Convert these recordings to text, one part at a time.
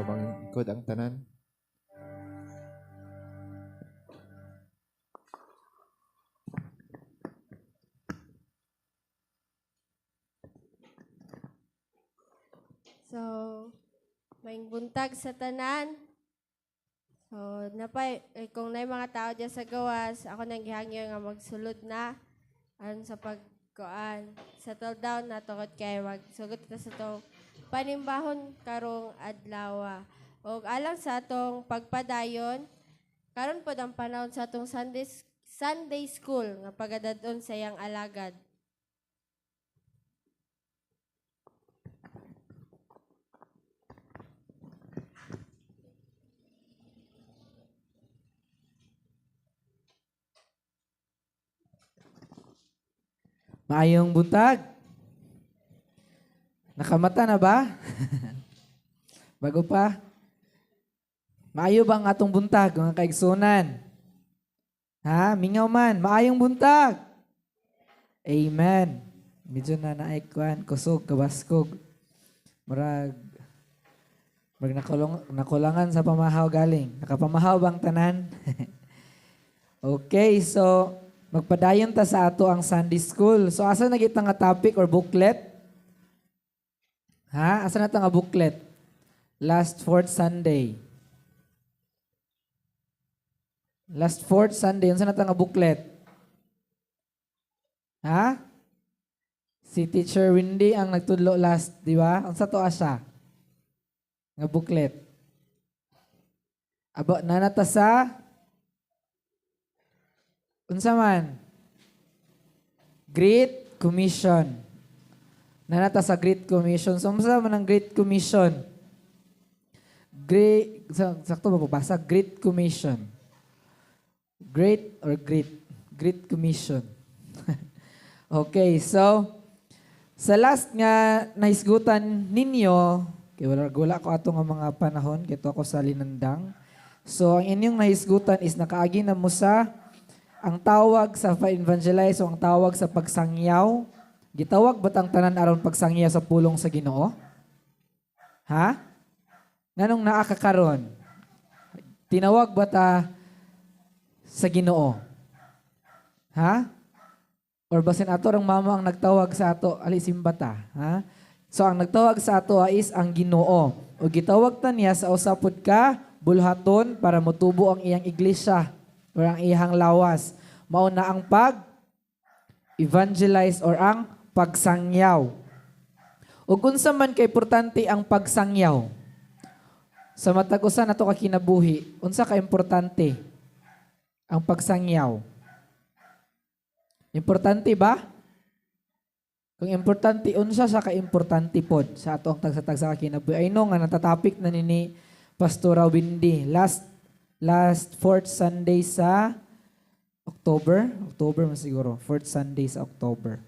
So, mangikod ang tanan. So, maing buntag sa tanan. So, kung na mga tao dyan sa gawas, ako nang gihangyo nga magsulod na aron sa pagkuan. Settle down na tungod kay magsugod ta sa tong panimbahon karong adlaw. O alang sa atong pagpadayon, karon po ang panahon sa atong Sunday school nga pagadadon sa iyang alagad. Maayong buntag. Nakamata na ba? Bago pa? Maayo bang atong buntag, mga kaigsunan? Ha? Mingaw man. Maayong buntag. Amen. Medyo na naikwan, kusog, kabaskog. Murag nakulangan sa pamahaw galing. Nakapamahaw bang tanan? Okay, so magpadayon ta sa ato ang Sunday School. So asa nagita nga topic or booklet? Ha? Asa na ta nga booklet? Last fourth Sunday. Last fourth Sunday, unsa na ta nga booklet? Ha? Si Teacher Windy ang nagtudlo last, di ba? Unsa to asa? Nga booklet. Aba na nata sa unsa man? Great Commission. Nanata sa Great Commission. So, unsa man ang Great Commission? Sakto ba babasa? Great Commission. Great or great? Great Commission. Okay, so, sa last nga nahisgutan ninyo, kaya wala ko ato nga mga panahon, kito ako sa linandang. So, ang inyong nahisgutan is nakaagi na mo sa ang tawag sa pa-evangelize o ang tawag sa pagsangyaw, gitawag ba't ang tanan aron pagsangyaw sa pulong sa Ginoo? Ha? Nganong naakakaron? Tinawag ba ta sa Ginoo? Ha? Or basin ato ang mama ang nagtawag sa ato, alisimba ta? Ha? So ang nagtawag sa ato is ang Ginoo. O gitawag ta niya sa usapod ka, bulhaton para motubo ang iyang iglesia or ang iyang lawas. Mauna ang pag-evangelize or ang pagsangyaw. O unsa man kay importante ang pagsangyaw? Sa matag usa nato ka kinabuhi, unsa ka importante ang pagsangyaw? Importante ba? Kung importante, unsa sa ka-importante pod sa ato ang tagsa-tagsa ka kinabuhi? I know nga natatopic na ni Pastor Windy last fourth Sunday sa October man siguro, fourth Sunday sa October.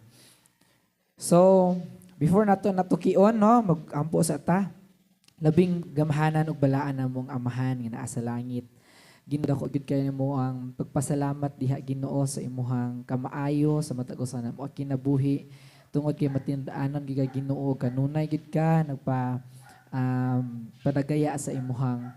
So, before nato natukion, no, magampo sa ta, labing gamahanan ug balaan namong amahan nga naa sa langit. Ginudako gid kay mo ang pagpasalamat diha Ginoo sa imuhang kamaayo sa matag usa namo kinabuhi tungod kay matindaanon gid Ginoo kanunay gid ka nagpa padagaya sa imuhang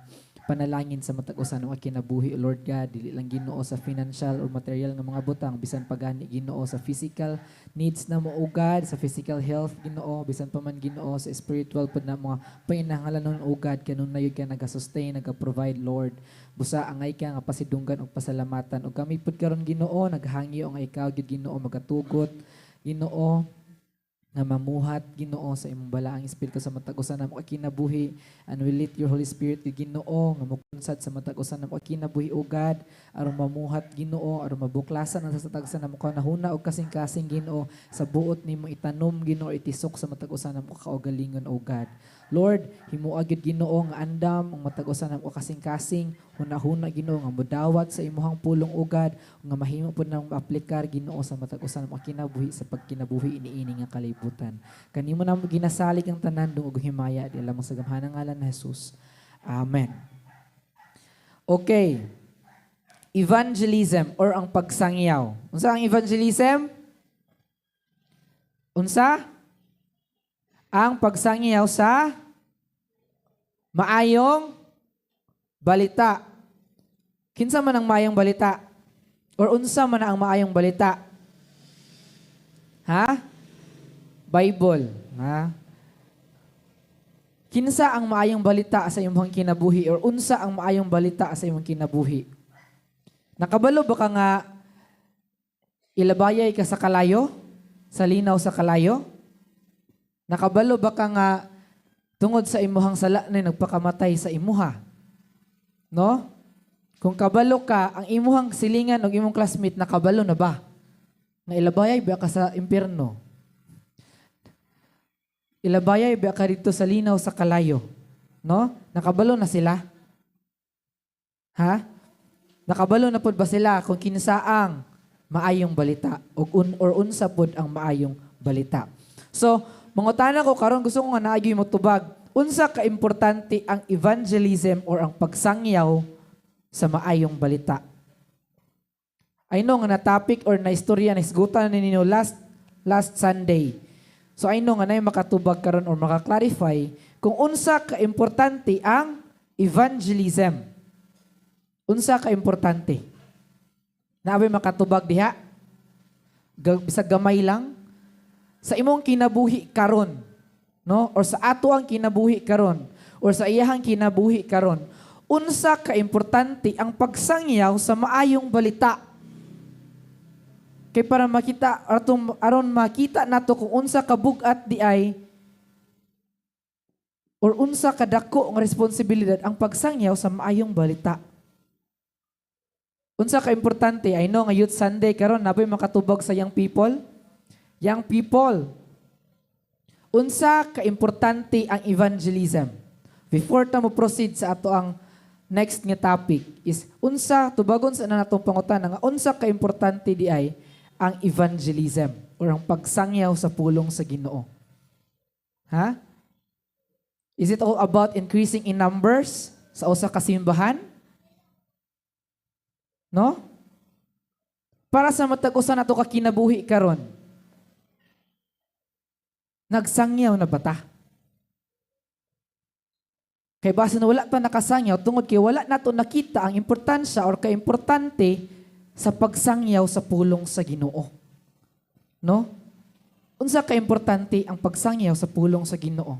panalangin sa matag usa ng kinabuhi, Lord God, dili lang Ginoo sa financial o material nga mga butang, bisan pagani Ginoo sa physical needs na mo, O God, sa physical health Ginoo, bisan pa man Ginoo sa spiritual pud na mga painahangalanon, O God, kanunay ka naga-sustain, naga-provide, Lord. Busa angay ka nga pasidunggan og pasalamatan, ug kami pud karon Ginoo, naghangyo nga ikaw gid Ginoo magatugot, Ginoo, nga mamuhat Ginoo sa imong balaang espiritu sa matag usa namo kinabuhi, and we let your Holy Spirit Ginoo nga mokunsad sa matag usa namo kinabuhi, O God, aron mamuhat Ginoo, aron mabuklasan ang sa tagsa namo kanahuna og kasing-kasing Ginoo sa buot nimo itanom Ginoo itisok sa matag usa namo kaugalingon, O God. Lord, himuha gyud Ginoo nga andam ang matag usa namo kasing-kasing hunahuna Ginoo nga modawat sa imuhang pulong, O God, nga mahimo pud nang aplikar Ginoo sa matag usa namo kinabuhi sa pagkinabuhi iniini nga kalibutan. Kanimo namo ginasalig ang tanan ug himaya di lamang sa gamhanang ngalan ni Jesus. Amen. Okay. Evangelism or ang pagsangyaw. Unsa ang evangelism? Unsa? Ang pagsangyaw sa maayong balita. Kinsa man ang maayong balita? Or unsa man ang maayong balita? Ha? Bible. Ha? Kinsa ang maayong balita sa imong kinabuhi or unsa ang maayong balita sa imong kinabuhi? Nakabalo ba ka nga ilabayay ka sa kalayo? Sa linaw sa kalayo? Nakabalo ba ka nga tungod sa imuhang sala na nagpakamatay sa imuha? No? Kung kabalo ka, ang imuhang silingan o imong classmate nakabalo na ba? Na ilabayay ba ka sa impyerno? Ilabayay ba ka dito sa linaw sa kalayo? No? Nakabalo na sila? Ha? Nakabalo na pod ba sila kung kinsaang maayong balita or unsa pod ang maayong balita? So, mangutana ko karon gusto ko nga naagi mo tubag. Unsa ka importante ang evangelism or ang pagsangyaw sa maayong balita? I know nga na topic or na istorya na isgutan ninyo last Sunday. So I know nga na makatubag karon or maka-clarify kung unsa ka importante ang evangelism. Unsa ka importante? Naabay makatubag diha? Bisag gamay lang sa imong kinabuhi karon, no? Or sa ato ang kinabuhi karon or sa iyahang kinabuhi karon. Unsa ka importante ang pagsangyaw sa maayong balita? Kay para makita aron makita nato kung unsa ka bug-at di ay or unsa ka dako ang responsibilidad ang pagsangyaw sa maayong balita. Unsa ka importante? I know nga Youth Sunday karon napoy makatubag sa young people. Young people. Unsa ka importante ang evangelism? Before ta mo proceed sa ato ang next nga topic is unsa tubagon sa natong pangutana nga unsa ka importante di ay ang evangelism or ang pagsangyaw sa pulong sa Ginoo. Ha? Is it all about increasing in numbers sa usa ka simbahan? No? Para sa matag usa nato ka kinabuhi karon. Nagsangyaw na ba ta? Kay base na wala pa nakasangyaw tungod kay wala nato nakita ang importansya or kaimportante sa pagsangyaw sa pulong sa Ginoo. No? Unsa ka importante ang pagsangyaw sa pulong sa Ginoo?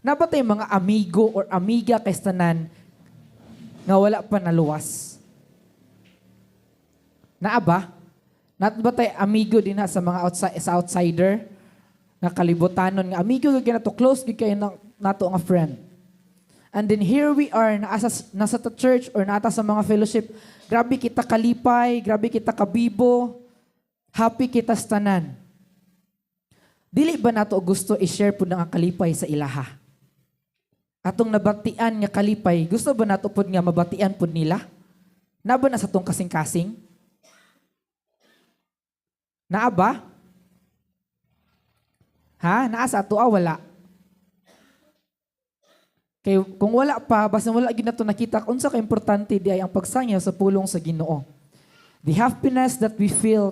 Nabatay mga amigo or amiga kay tanan nga wala pa naluwas. Naa ba? Nabatay amigo din ha sa mga outsider nga kalibutanon nga amigo gyud nato close gyud kay nato nga friend. And then here we are, nasa ta church or nata sa mga fellowship, grabe kita kalipay, grabe kita kabibo, happy kita sa tanan. Dili ba nato gusto i-share po ng kalipay sa ilaha? Atong nabatian nga kalipay, gusto ba nato po nga mabatian po nila? Na ba na sa tong kasing-kasing? Naa ba? Ha? Naa sa ato wala? Kay kung wala pa, basta wala gid nato nakita unsa ka importante di ay ang pagsangyaw sa pulong sa Ginoo. The happiness that we feel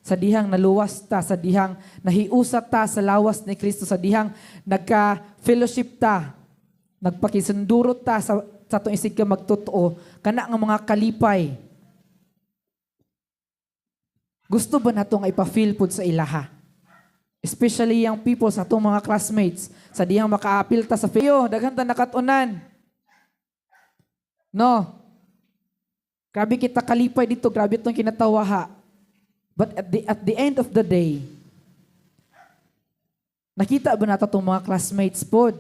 sa dihang naluwas ta, sa dihang nahiusat ta sa lawas ni Kristo, sa dihang nagka-fellowship ta, nagpakisundurot ta sa atong isig ka magtotoo, kana nga mga kalipay. Gusto ba nato nga ipa-feel pud sa ilaha? Especially yung people sa atong mga classmates, sa diyang makaapil ta sa fayo, daghan ta nakatunan. No. Grabe kita kalipay dito, grabe itong kinatawaha. But at the end of the day, nakita ba nato itong mga classmates pod?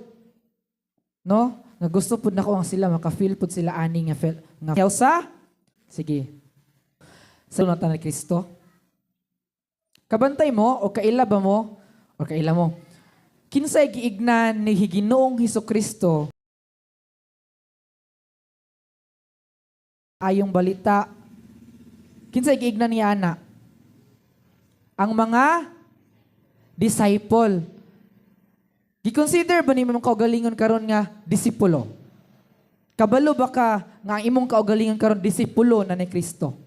No? Nga gusto pod nako ang sila, maka-feel pod sila ani nga Elsa? Sige. Sa nata ni Kristo. Kabantay mo o kaila ba mo o kaila mo? Kinsay giignan ni Ginoong Hesukristo ayong balita. Kinsay giignan ni ana? Ang mga disciple. Gi-consider ba nimo kaugalingon karon nga disipulo? Kabalo ba ka nga ang imong kaugalingon karon disipulo na ni Kristo?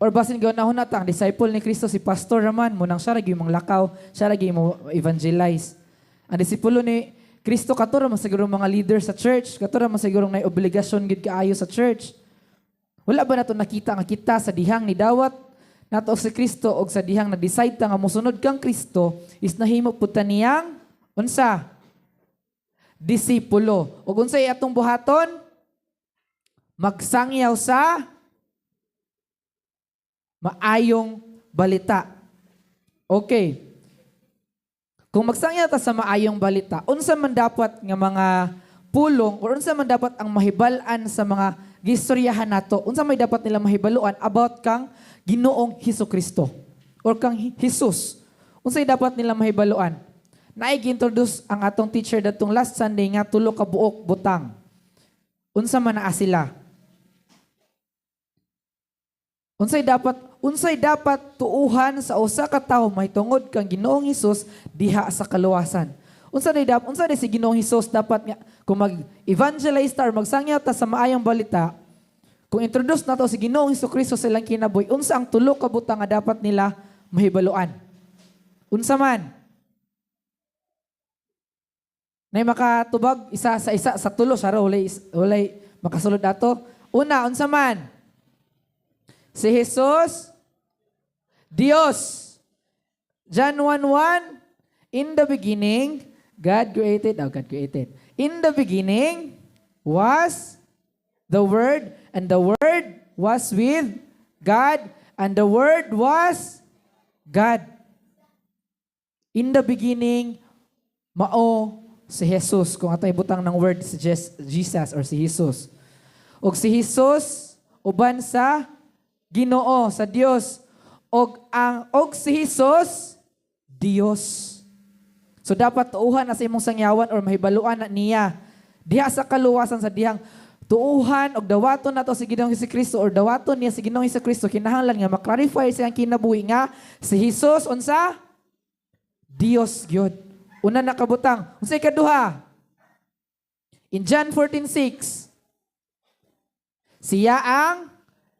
Or basin gawin na ang disciple ni Kristo si pastor raman, munang siya ragi mong lakaw, siya ragi mo evangelize. Ang disipulo ni Kristo katura man siguro mga leader sa church, katura man siguro may obligasyon gid kaayo sa church. Wala ba nato nakita nga kita sa dihang ni dawat nato si Kristo og sa dihang na decide ta nga mosunod kang Kristo is nahimo pud ta niyang unsa? Disipulo. Ug unsay atong buhaton? Magsangyaw sa maayong balita. Okay. Kung magsangyaw ta sa maayong balita, unsa man dapat nga mga pulong or unsa man dapat ang mahibal-an sa mga gistoryahan nato? Unsa may dapat nila mahibaluan about kang Ginoong Hesukristo or kang Jesus? Unsay dapat nila mahibaluan? Naig-introduce ang atong teacher datong last Sunday nga tulo ka buok butang. Unsa man naa sila? Unsay dapat tuuhan sa usa ka tawo mahitungod kang Ginoong Hesus diha sa kaluwasan. Unsa day si Ginoong Hesus dapat nga kung mag-evangelize ta or magsangyaw ta sa maayong balita, kung introduce nato si Ginoong Hesukristo sa ilang kinabuhi, unsa ang tulo ka butang nga dapat nila mahibaluan? Unsa man? Nay makatubag isa sa tulo sa walay makasulod ato. Una, unsa man? Si Jesus, Dios. John 1:1, in the beginning, God created. In the beginning was the Word, and the Word was with God, and the Word was God. In the beginning, mao si Jesus. Kung atay butang ng word si Jesus or si Jesus. Og si Jesus, uban sa Ginoo, sa Dios. Og si Jesus, Dios. So dapat tuuhan na sa imong sangyawan or mahibaluan na niya. Diha sa kaluwasan sa dihang tuuhan og dawaton nato si Ginoong Hesukristo or dawaton niya si Ginoong Hesukristo kinahanglan nga ma-clarify siyang kinabuhi nga si Jesus unsa? Dios gyud. Una nakabutang. Unsay kaduha? In John 14:6, siya ang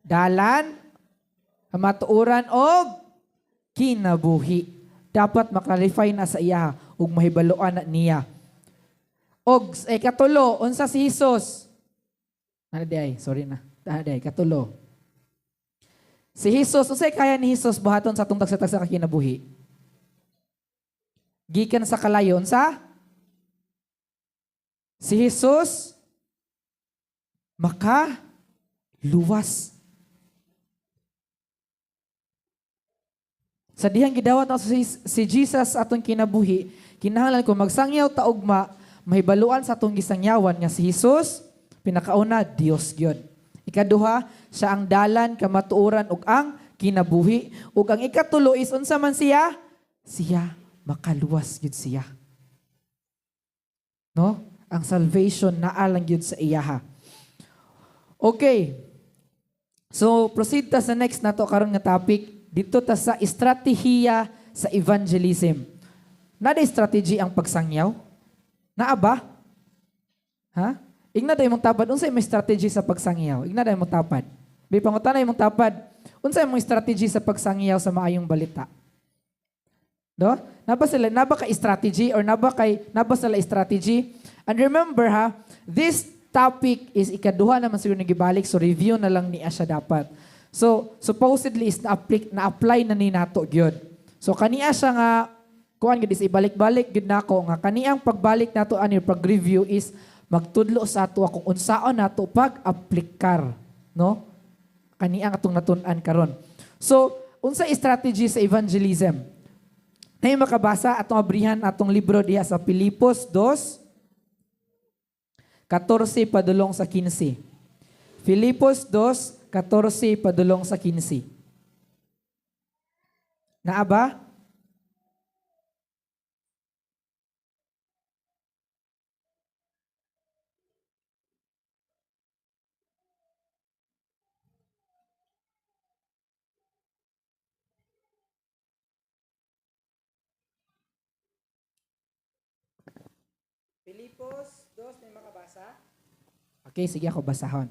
dalan, kamatuoran og kinabuhi. Dapat maklarify na sa iya ug mahibaluan na niya. Og katulo, unsa si Jesus? Katulo. Si Jesus, unsay kaya ni Jesus buhaton sa atong tagsa-tagsa ka kinabuhi? Gikan sa kalayon sa si Jesus luwas. Sa dihang gidawat na si Jesus atong kinabuhi, kinahanglan ko magsangyaw ta ugma mahibaluan sa atong gisangyawan nga si Jesus pinakauna Dios gyud. Ikaduha, siya ang dalan, kamatuoran ug ang kinabuhi. Ug ang ikatulo is unsa man siya? Siya makaluwas gyud siya. No? Ang salvation naa lang gyud sa iyaha. Okay. So proceed ta sa next nato karon nga topic. Dito ta sa estratehiya sa evangelism. Nada strategy ang pagsangyaw? Naa ba? Ha? Igna day mong tapad unsay may strategy sa pagsangyaw? Igna day mong tapad. Bi pangutanay mong tapad, unsay mong strategy sa pagsangyaw sa maayong balita? Do? Naba ka strategy or naba sila strategy? And remember ha, this topic is ikaduha naman siguro nagibalik, so review na lang niya siya dapat. So supposedly is na-apply na ni nato gyud. So kaniya siya nga kuan gid is ibalik-balik gyud nako nga kaniyang pagbalik nato ani pag-review is magtudlo sa ato kung unsaon nato pag-aplikar, no? Kaniyang atong natun-an karon. So unsa strategy sa evangelism? Nay makabasa atong abrihan atong libro diha sa Filipos 2:14 padulong sa 15. Filipos 2:14 padulong sa 15. Naa ba? Filipos 2, may makabasa? Okay, sige ako basahon.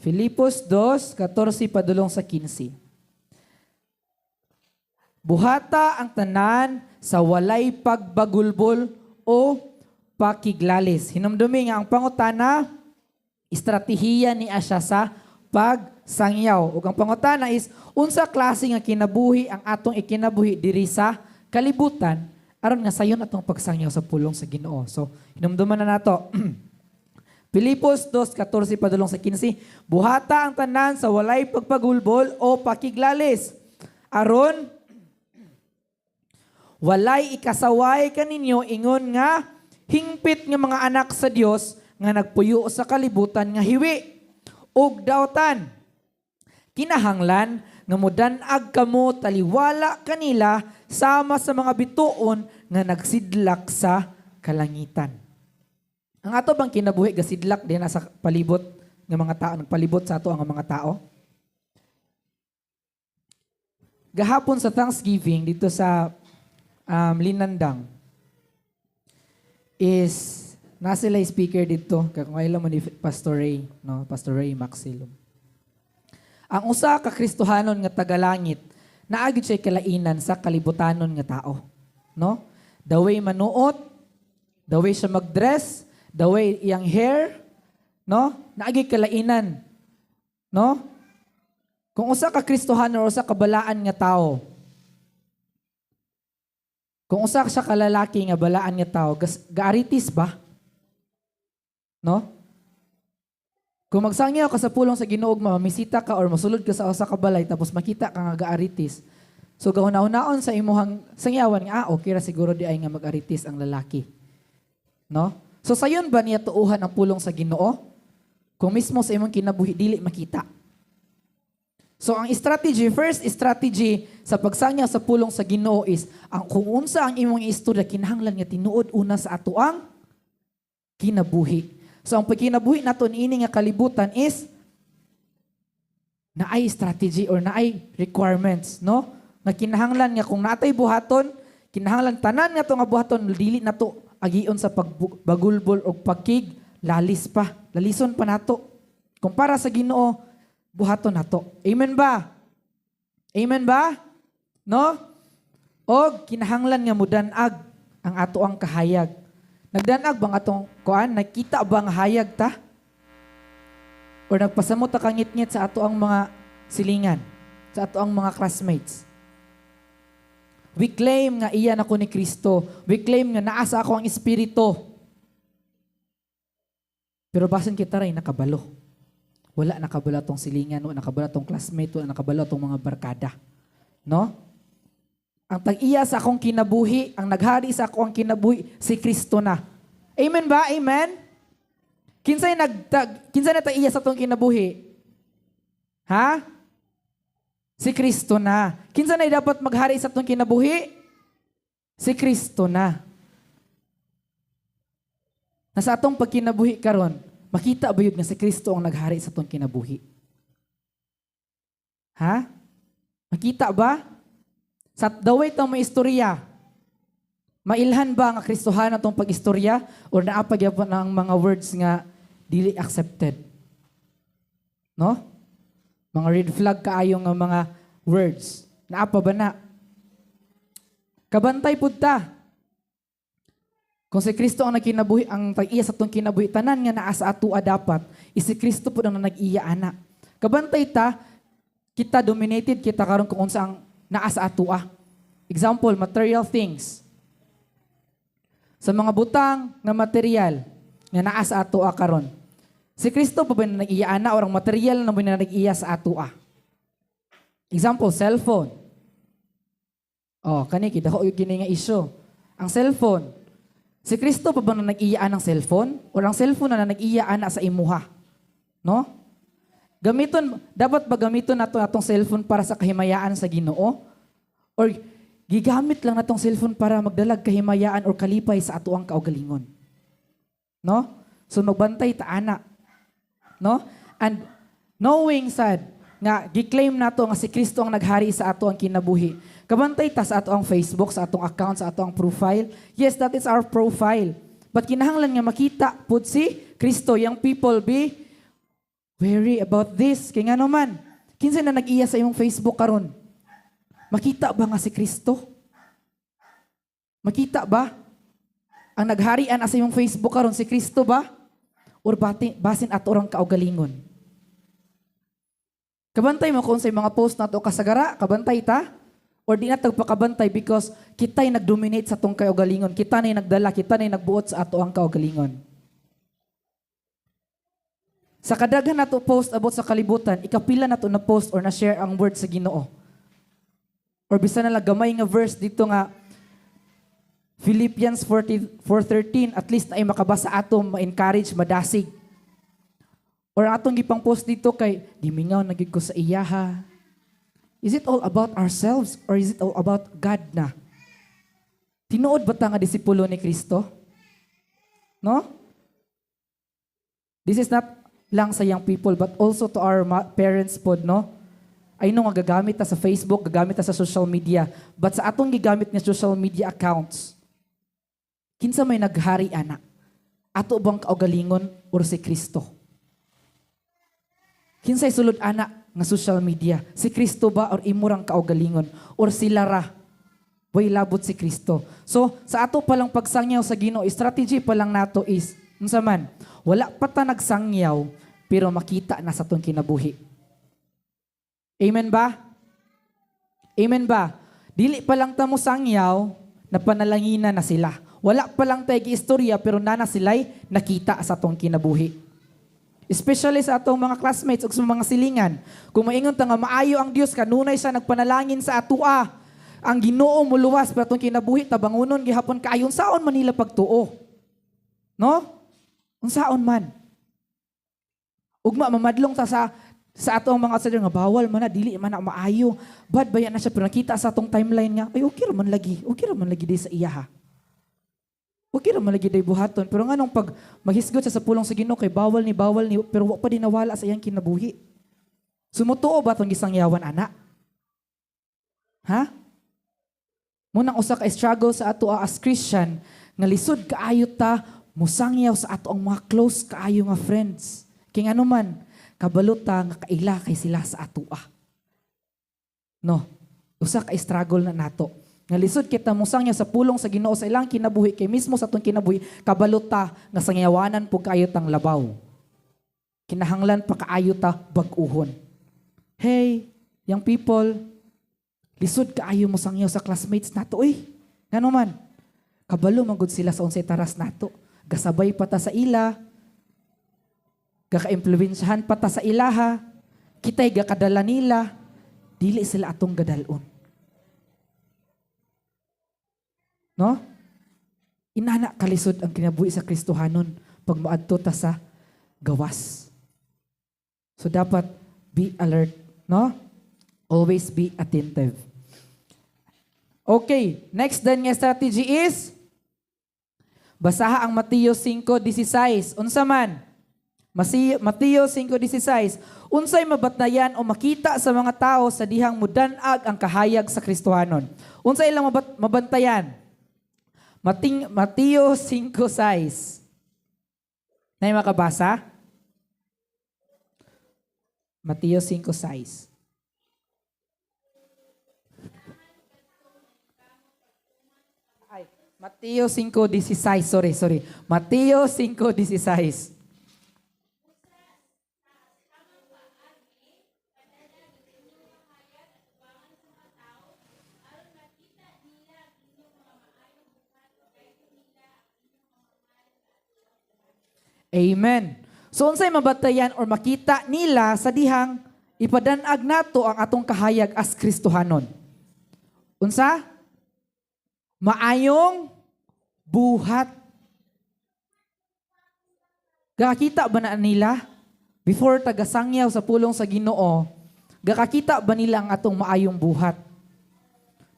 Filipos 2:14 padulong sa 15. Buhata ang tanan sa walay pagbagulbol o pakiglalis. Hinumdumi nga ang pangutana, estratehiya ni Asya sa pagsangyaw. Ug ang pangutana is, unsa klase nga kinabuhi ang atong ikinabuhi diri sa kalibutan aron nga sayon atong pagsangyaw sa pulong sa Ginoo. So, hinumduman na nato. Pilipos 2:14 padulong sa 15, buhata ang tanan sa walay pagpagulbol o pakiglalis. Aron walay ikasaway kaninyo ingon nga hingpit nga mga anak sa Dios nga nagpuyo sa kalibutan nga hiwi ug dawtan. Kinahanglan nga modan-ag kamo taliwala kanila sama sa mga bituon nga nagsidlak sa kalangitan. Ang ato bang kinabuhi gasidlak din sa palibot ng mga tao, nagpalibot sa ato ang mga tao? Gahapon sa Thanksgiving dito sa Linandang is nasa sila speaker dito kakailan mo ni Pastor Ray, no? Pastor Ray Maxilum. Ang usa ka Kristohanon nga tagalangit naagid siya kalainan sa kalibutanon nga tao, no? The way manuot, the way siya magdress, the way iyang hair, no? Naagi kalainan, no? Kung usa ka Kristohanon o usa ka balaan nga tao, kung usa siya ka lalaki nga balaan nga tao, gaaritis ba? No? Kung magsangyaw ka sa pulong sa Ginoo, mamisita ka or masulod ka sa usa ka balay tapos makita ka nga gaaritis. So gahuna-hunaon sa imuhang sangyawan nga okay ra siguro di ay nga mag-aritis ang lalaki. No? So sayon ba niya tuuhan ang pulong sa Ginoo? Kung mismo sa imong kinabuhi dili makita. So ang strategy, first strategy sa pagsangyaw sa pulong sa Ginoo is ang kung unsa ang imong istorya kinahanglan nga tinuod una sa ato ang kinabuhi. So ang pagkinabuhi naton ini nga kalibutan is naay strategy or naay requirements, no? Nga kinahanglan nga kung natay buhaton, kinahanglan tanan nga to nga buhaton dili nato agion sa pagbagulbol o pagkig lalis pa, lalison pa nato. Kung para sa Ginoo, buhaton nato. Amen ba? Amen ba? No? O kinahanglan nga mudanag ang ato ang kahayag. Nagdanag bang atong kuan? Nakita bang hayag ta? O nagpasamot ta kangit-ngit sa ato ang mga silingan, sa ato ang mga classmates? We claim nga iyan ako ni Kristo. We claim nga naasa ako ang Espiritu. Pero basin kita rin nakabalo. Wala nakabalo tong silingan, wala nakabalo tong classmate, wala nakabalo tong mga barkada. No? Ang tag-iya sa akong kinabuhi, ang naghari sa akong kinabuhi, si Kristo na. Amen ba? Amen? Kinsay na tag-iya sa atong kinabuhi? Ha? Si Kristo na. Kinsa na dapat maghari sa atong kinabuhi? Si Kristo na. Nasa atong pagkinabuhi karon, makita ba yun nga si Kristo ang naghari sa atong kinabuhi? Ha? Makita ba? Sa daway itong may istorya, mailhan ba nga Kristohan atong pag-istorya o naapagyapon ang mga words nga dili accepted? No? Mga red flag kaayo nga mga words. Naapa ba na? Kabantay pud ta. Kung si Kristo ang nagkinabuhi, ang tag-iya sa itong kinabuhi, tanan nga naa sa atua dapat, si Kristo po ang nag-iya ana. Kabantay ta, kita dominated, kita karon kung unsa ang naa sa atua. Example, material things. Sa mga butang nga material nga naa sa atua karon. Si Kristo pa ba na nag-iya ana o ang material na ba na nag-iya sa atua? Example, cellphone. Oh, kani kita ho yung kini nga issue. Ang cellphone. Si Kristo pa ba na nag-iya ng cellphone? O ang cellphone na nag-iya ana sa imuha? No? Dapat ba gamiton nato atong cellphone para sa kahimayaan sa Ginoo? Or gigamit lang natong cellphone para magdalag kahimayaan or kalipay sa ato ang kaugalingon? No? So magbantay ta ana. No? And knowing sad nga giklaim nato nga si Kristo ang naghari sa ato ang kinabuhi. Kabantay ta sa ato ang Facebook, sa atong account, sa ato ang profile. Yes, that is our profile. But kinahanglan nga makita pud si Kristo. Young people be wary about this. Kaya nga naman, kinsa na nag-iya sa imong Facebook karon? Makita ba nga si Kristo? Makita ba? Ang nagharian sa imong Facebook karon si Kristo ba? Or basin ato orang kaugalingon? Kabantay mo kung sa mga post nato kasagara, kabantay ta? Or di na tagpakabantay because kita'y nag-dominate sa tong kaugalingon. Kita na'y nagdala, kita na'y nagbuot sa ato ang kaugalingon. Sa kadaghan nato post about sa kalibutan, ikapila nato na post or na share ang word sa Ginoo. Or bisa na lang gamay nga verse dito nga Philippians 4:13, at least na ay makabasa ato, ma-encourage, madasig. Or atong gipang post dito kay gimingaw na gid ko sa iyaha. Is it all about ourselves or is it all about God na? Tinuod ba ta nga disipulo ni Kristo? No? This is not lang sa young people but also to our parents pod, no? I know nga gagamit ta sa Facebook, gagamit ta sa social media, but sa atong gigamit nga social media accounts, kinsa may naghari ana? Ato bang kaugalingon or si Kristo? Kinsay sulod ana nga social media? Si Kristo ba or imurang kaugalingon? Or sila ra? Way labot si Kristo. So, sa ato palang pagsangyaw sa Ginoo, strategy pa lang nato is, unsa man, wala pa ta nagsangyaw, pero makita na sa tong kinabuhi. Amen ba? Amen ba? Dili pa lang ta mo sangyaw, napanalangina na sila. Wala pa lang tayo istorya, pero nana sila'y nakita sa atong kinabuhi. Especially sa atong mga classmates o sa mga silingan. Kung maingon ta nga maayo ang Dios, kanunay siya nagpanalangin sa atua. Ang Ginoo muluwas para atong kinabuhi, tabangunon gihapon kaayon saon man nila pagtuo. No? Unsaon man. Ugma mamadlong ta sa atong mga outsider nga bawal man na, dili man na maayo. Bad ba yan na siya, pero nakita sa atong timeline nga, ay okay raman lagi di sa iyaha. Okay raman lagi di buhaton. Pero nga nung pag maghisgot siya sa pulong sa Ginoo kay bawal ni, pero wa pa din nawala sa iyang kinabuhi. Sumutuo ba itong gisangyawan, ana? Ha? Munang usa ka struggle sa ato as Christian, nga lisod kaayo ta, musangyaw sa ato ang mga close kaayo nga friends. Kaya ano man, kabaluta nga kaila kay sila sa atua. No, usa ka struggle na nato. Nga lisod kita musangyaw sa pulong sa Ginoo sa ilang kinabuhi kay mismo sa atong kinabuhi kabaluta nga sangyawanan pug kaayo tang labaw. Kinahanglan pa kaayo ta bag-uhon. Hey, young people, lisod kaayo mo sangyaw sa classmates nato ngano man. Kabalo man gud sila sa unsay taras nato. Gasabay pa ta sa ila. Gaka-impluwensyahan pa ta sa ilaha, kita'y gakadala nila, dili sila atong gadalon. No? Inana kalisod ang kinabuhi sa Kristohanon pag maadto ta sa gawas. So dapat be alert, no? Always be attentive. Okay, next din nga strategy is basaha ang Mateo 5:16. Unsa man? Mateo 5:16. Unsay mabatnayan o makita sa mga tao sa dihang mudanag ang kahayag sa Kristohanon? Unsay ilang mabantayan? Mateo 5:6. Nay makabasa? Mateo 5:6. Ay, Mateo 5:16. Sorry. Mateo 5:16. Amen. So unsay mabatayan or makita nila sa dihang ipadanag nato ang atong kahayag as Kristohanon? Unsa? Maayong buhat. Gakita ba na nila before tagasangyaw sa pulong sa Ginoo? Gakakita ba nila ang atong maayong buhat?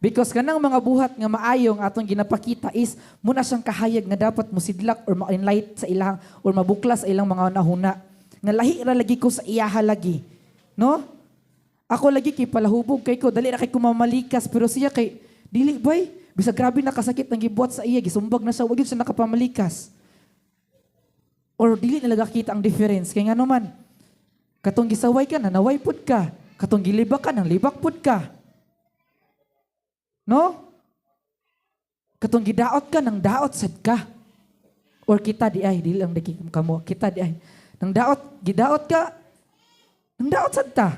Because kanang mga buhat nga maayong atong ginapakita is muna siyang kahayag nga dapat musidlak or ma-enlight sa ilang or mabuklas sa ilang mga nahuna. Nga lahi ra lagi ko sa iyaha lagi. No? Ako lagi kay palahubog kay ko, dali ra kay kumamalikas pero siya kay dili bay, bisa grabe nakasakit ang gibuhat sa iya, gisumbag na siya, wag yun siya nakapamalikas. Or dili nalaga kita ang difference kay ngano man. Katong gisaway ka na naway pud ka, katong gilibak ka nang libak pud ka. No? Katong gidaot ka nang daot sad ka. Or kita di ay dili lang daki kamo, kita di ay nang gidaot ka nang daot sad ta.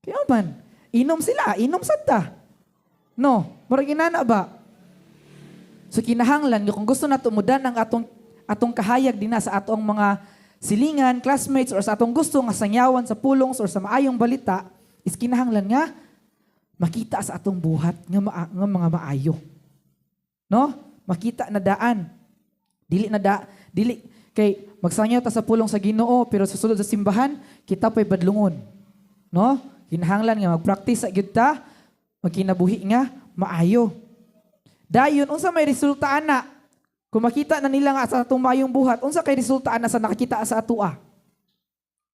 Kaya man, inom sila, inom sad ta. No, murag inana ba? So kinahanglan kung gusto nato mudan ang atong kahayag dinha sa atong mga silingan, classmates, or sa atong gusto nga sangyawan sa pulong or sa maayong balita, is kinahanglan nga makita sa atong buhat nga mga maayo. No? Makita na daan. Dili kay magsangyaw ta sa pulong sa Ginoo pero susulod sa simbahan kita pay badlungon. No? Kinahanglan nga magpractice sa gyud ta, magkinabuhi nga maayo. Dayon unsa may resulta ana? Kung makita na nila nga sa atong maayong buhat, unsa kay resulta ana sa nakakita sa atua?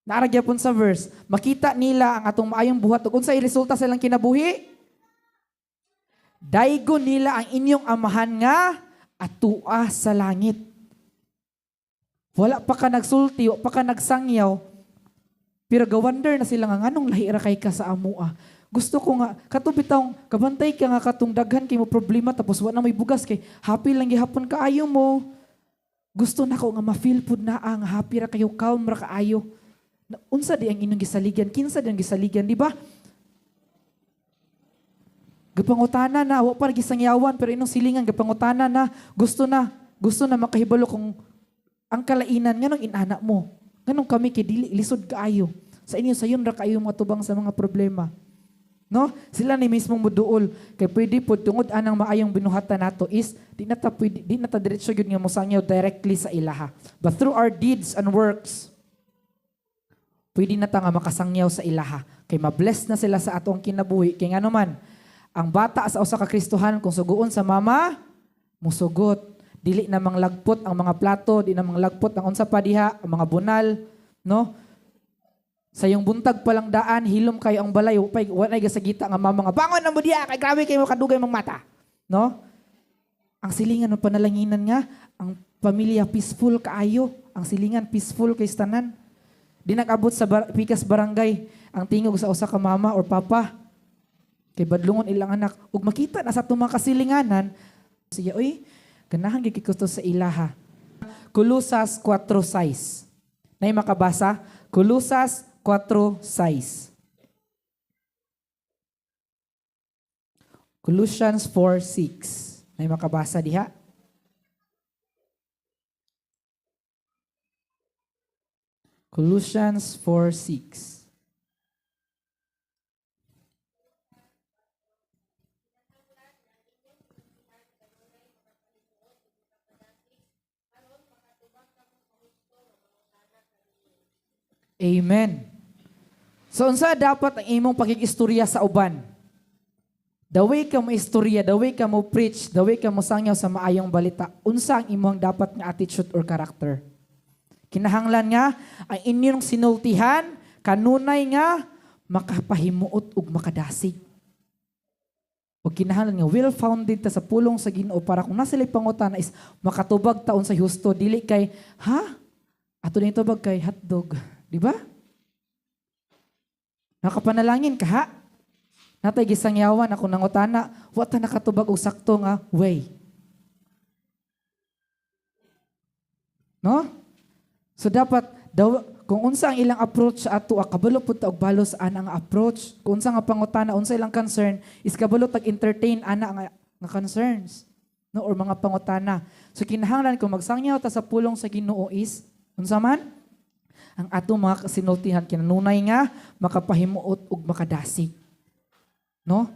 Naara gyapon sa verse, makita nila ang atong maayong buhat ug unsa resulta sa ilang kinabuhi? Daygon nila ang inyong amahan nga atua sa langit. Wala pa ka nagsulti, wala pa ka nagsangyaw, pero gawonder na sila nga nganong lahi ra kay ka sa amua. Gusto ko nga, katubitang kabantay ka nga katong daghan kay mo problema tapos wala na may bugas kay happy lang gihapon kaayo mo. Gusto na ko nga ma-feel pud na ang happy ra kayo, calm ra kaayo. Unsa di ang inyong gisaligan? Kinsa di ang gisaligan, di ba? Gapangutana na, wa pa gisangyawan pero inong silingan gapangutana na, gusto na makahibalo kung ang kalainan nganong inana mo. Nganong kami kay dili lisod kaayo. Sa inyo sayon ra kaayo mga tubang sa mga problema. No? Sila ni mismong muduol kay pwede pud tungod anang maayong binuhatan nato is di na ta diretso gyud nga mosangyaw directly sa ilaha. But through our deeds and works, pwede na ta nga makasangyaw sa ilaha. Kay mabless na sila sa atong kinabuhi. Kay ngano man, ang bata sa usa ka Kristohanon kung suguon sa mama, musugot. Dili na manglagpot ang mga plato, di na manglagpot ang unsa pa diha, ang mga bunal, no? Sa yung buntag pa lang daan, hilom kayo ang balay, wanay gasagita nga mama nga, bangon na mo diya, kay grabe kayo kadugay mong mata. No? Ang silingan ng panalanginan nga, ang pamilya peaceful kaayo, ang silingan peaceful kay tanan. Di nag-abot sa pikas barangay, ang tingog sa usa ka mama or papa, kay badlungon ilang anak, ug makita na sa itong mga kasilinganan, siya, oy, ganahan gikikusto sa ilaha. Colosas 4:6. Nay makabasa? Colosas 4:6. Colossians 4:6. Nay makabasa diha? Colossians 4:6. Amen. So unsa dapat ang imong pakikistorya sa uban? The way ka mo istorya, the way ka mo preach, the way ka mo sangyaw sa maayong balita, unsa ang imong dapat nga attitude or character? Kinahanglan nga ang inyong sinultihan kanunay nga makapahimuot ug makadasig. O kinahanglan nga well-founded ta sa pulong sa Ginoo para kung nasa sila'y pangutana is makatubag taon sa husto, dili kay, ha? Ato na itubag kay hotdog. Di ba? Nakapanalangin ka, ha? Natay gisangyawan ako nangutana, wata nakatubag og sakto nga way. No? So dapat kung unsa ang ilang approach sa ato, kabalo pud ta og balos ana ang approach. Kung unsa nga pangutana, unsa ilang concern, is kabalo tag entertain ana nga concerns, no, or mga pangutana. So kinahanglan kung magsangyaw ta sa pulong sa Ginoo is unsa man ang atong mga kasinultihan kinanunay nga makapahimuot ug makadasig. No?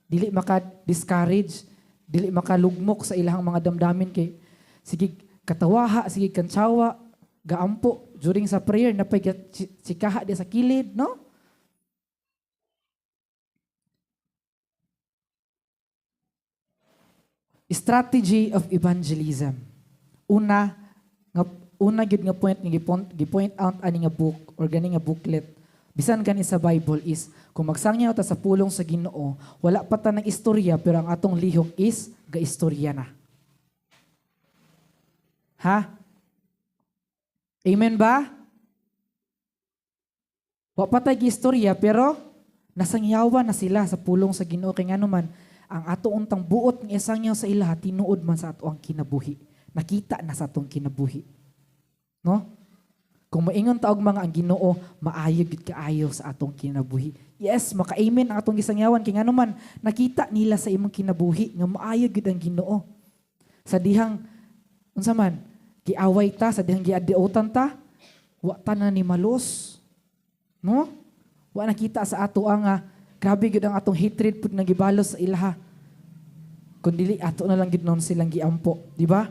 Dili maka-discourage, dili makalugmok sa ilahang mga damdamin kay sige katawaha, sige kantsawa, gaampo during sa prayer napay sikaha di sa kilid, no? Strategy of evangelism. Una gyud nga point nga gi-point out ani nga book or gani nga booklet bisan gani sa Bible is kung magsangyaw ta sa pulong sa Ginoo, wala pa ta ng istorya pero ang atong lihok is gaistorya na. Ha? Amen ba? Wa pa tay giistorya pero nasangyawan na sila sa pulong sa Ginoo kay ngano man ang ato untang buot ng isangyaw sa ila tinuod man sa ato ang kinabuhi. Nakita na sa atong kinabuhi. No? Kung maingon taog mga ang Ginoo, maayo gid kaayo sa atong kinabuhi. Yes, maka-amen ang atong gisangyawan kay nganuman nakita nila sa imong kinabuhi nga maayo gid ang Ginoo. Sa dihang unsa man giaway ta, sa dihang giadiotan ta, wa ta na ni malos. No? Wa nakita sa ato ang grabe gid ang atong hatred pud nagibalos sa ilaha. Kun dili ato na lang gid noon silang giampo, di ba?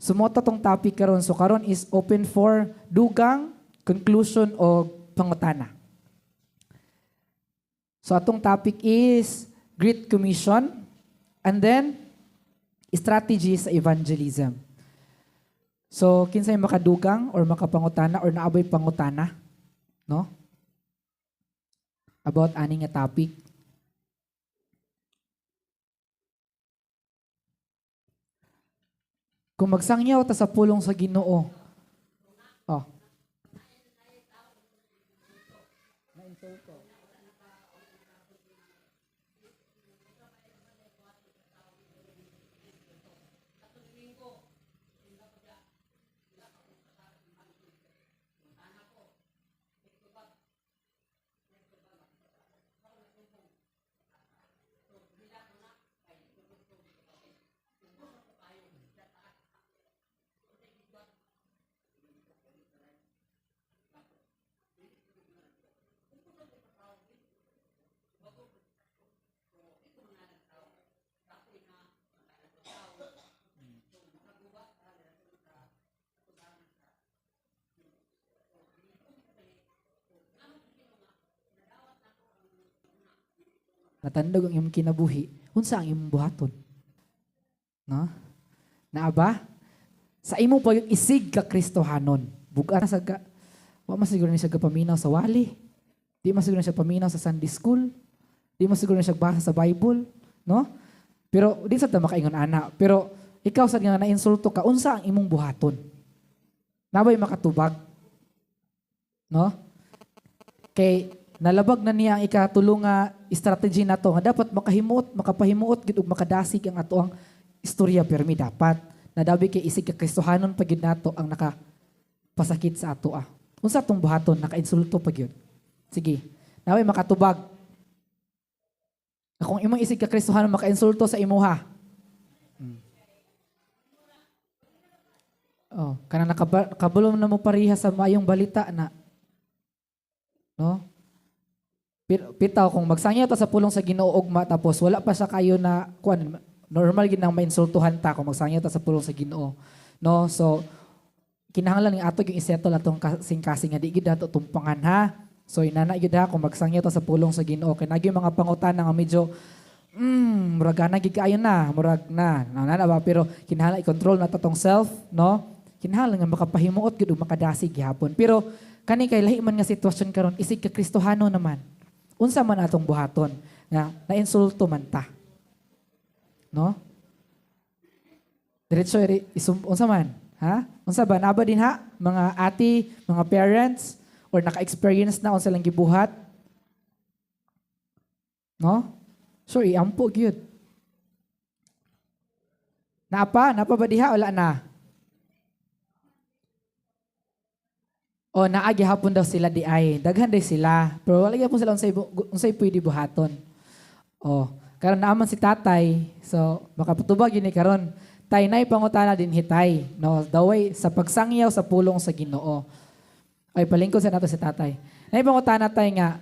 Sumota tong topic karon. So karon is open for dugang, conclusion o pangutana. So atong topic is Great Commission and then strategy sa evangelism. So kinsay makadugang or makapangutana or naabay pangutana, no? About ani nga topic. Kung magsangyaw ta sa pulong sa Ginoo. Oh. Natandog ang imong kinabuhi, unsa ang imong buhaton? No? Naa ba? Sa imo pa yung isig ka Kristohanon. Buga na sa wa masiguro ni siya paminaw sa wali. Di masiguro ni siya paminaw sa Sunday school. Di masiguro ni siya basa sa Bible, no? Pero di sa ta makaingon ana, pero ikaw sa nga na-insulto ka, unsa ang imong buhaton? Nabay makatubag? No? Kay nalabag na niya ang ikatulong nga strategy nato nga dapat makapahimuot gid ug makadasig ang ato ang istorya permi dapat nadabi kay isig ka Kristohanon pagid nato ang nakapasakit sa ato Unsa tong buhaton nakainsulto pagid. Sige. Naway makatubag. Kung imong isig ka Kristohanon makainsulto sa imuha. Oh, kana nakabulom na mo pariha sa maayong balita na. No? Pitaw kung magsangyaw ta sa pulong sa Ginoo ugma tapos wala pa sa kayo na kuan normal gid nang mainsultuhan ta kung magsangyaw ta sa pulong sa Ginoo. No? So kinahanglan ni ato yung isettle atong kasing-kasing nga di gid ato tumpangan ha. So inana gid ha kung magsangyaw ta sa pulong sa Ginoo kay nagi mga pangutana nga medyo murag na gid kaayo na, murag na. Nana ba pero kinahanglan i-control na tong self, no? Kinahanglan nga makapahimuot gid ug makadasig gihapon. Pero kani kay lahi man nga sitwasyon karon isig ka Kristohano naman. Unsa man atong buhaton nga nainsulto man ta. No? Diretso unsa man, ha? Unsa ba naba din ha mga ati, mga parents or naka-experience na unsa lang gibuhat? No? So iampo gyud. Napa ba diha wala na? O naagi hapon daw sila di ay. Daghan day sila. Pero wala gyapon sila unsay pwede buhaton. O, karon naaman si tatay. So, makapatubag yun ni karon. Tay nay pangutana din hitay. No, daway sa pagsangyaw sa pulong sa Ginoo. Ay palingkod sa nato si tatay. Nay pangutana tay nga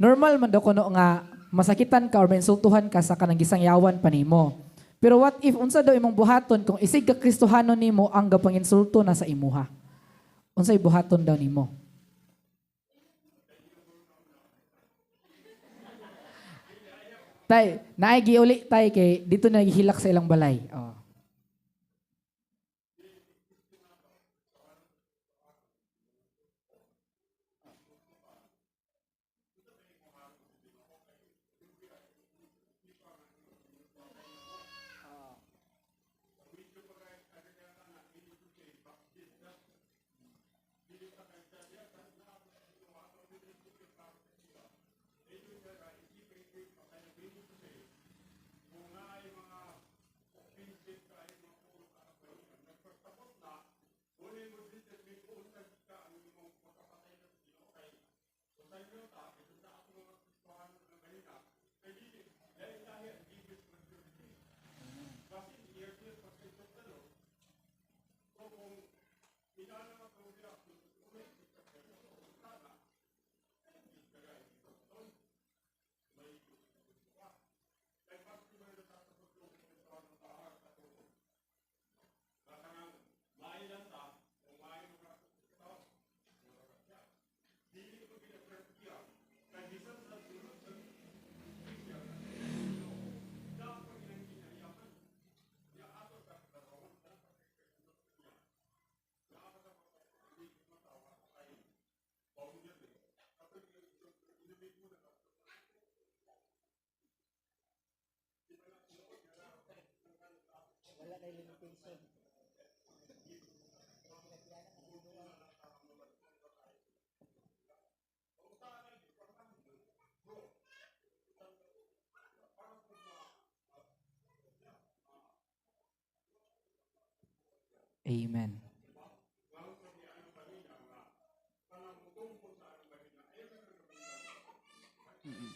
normal man daw kuno nga masakitan ka or mainsultuhan ka sa kanang gisangyawan pa nimo. Pero what if unsa daw imong buhaton kung isig ka Kristohano nimo ang gapanginsulto na sa imuha? Unsay buhaton daw nimo? Tay, naay giuli tay kay dito na gihilak sa ilang balay. Oh. baptism. Amen. Mm-mm.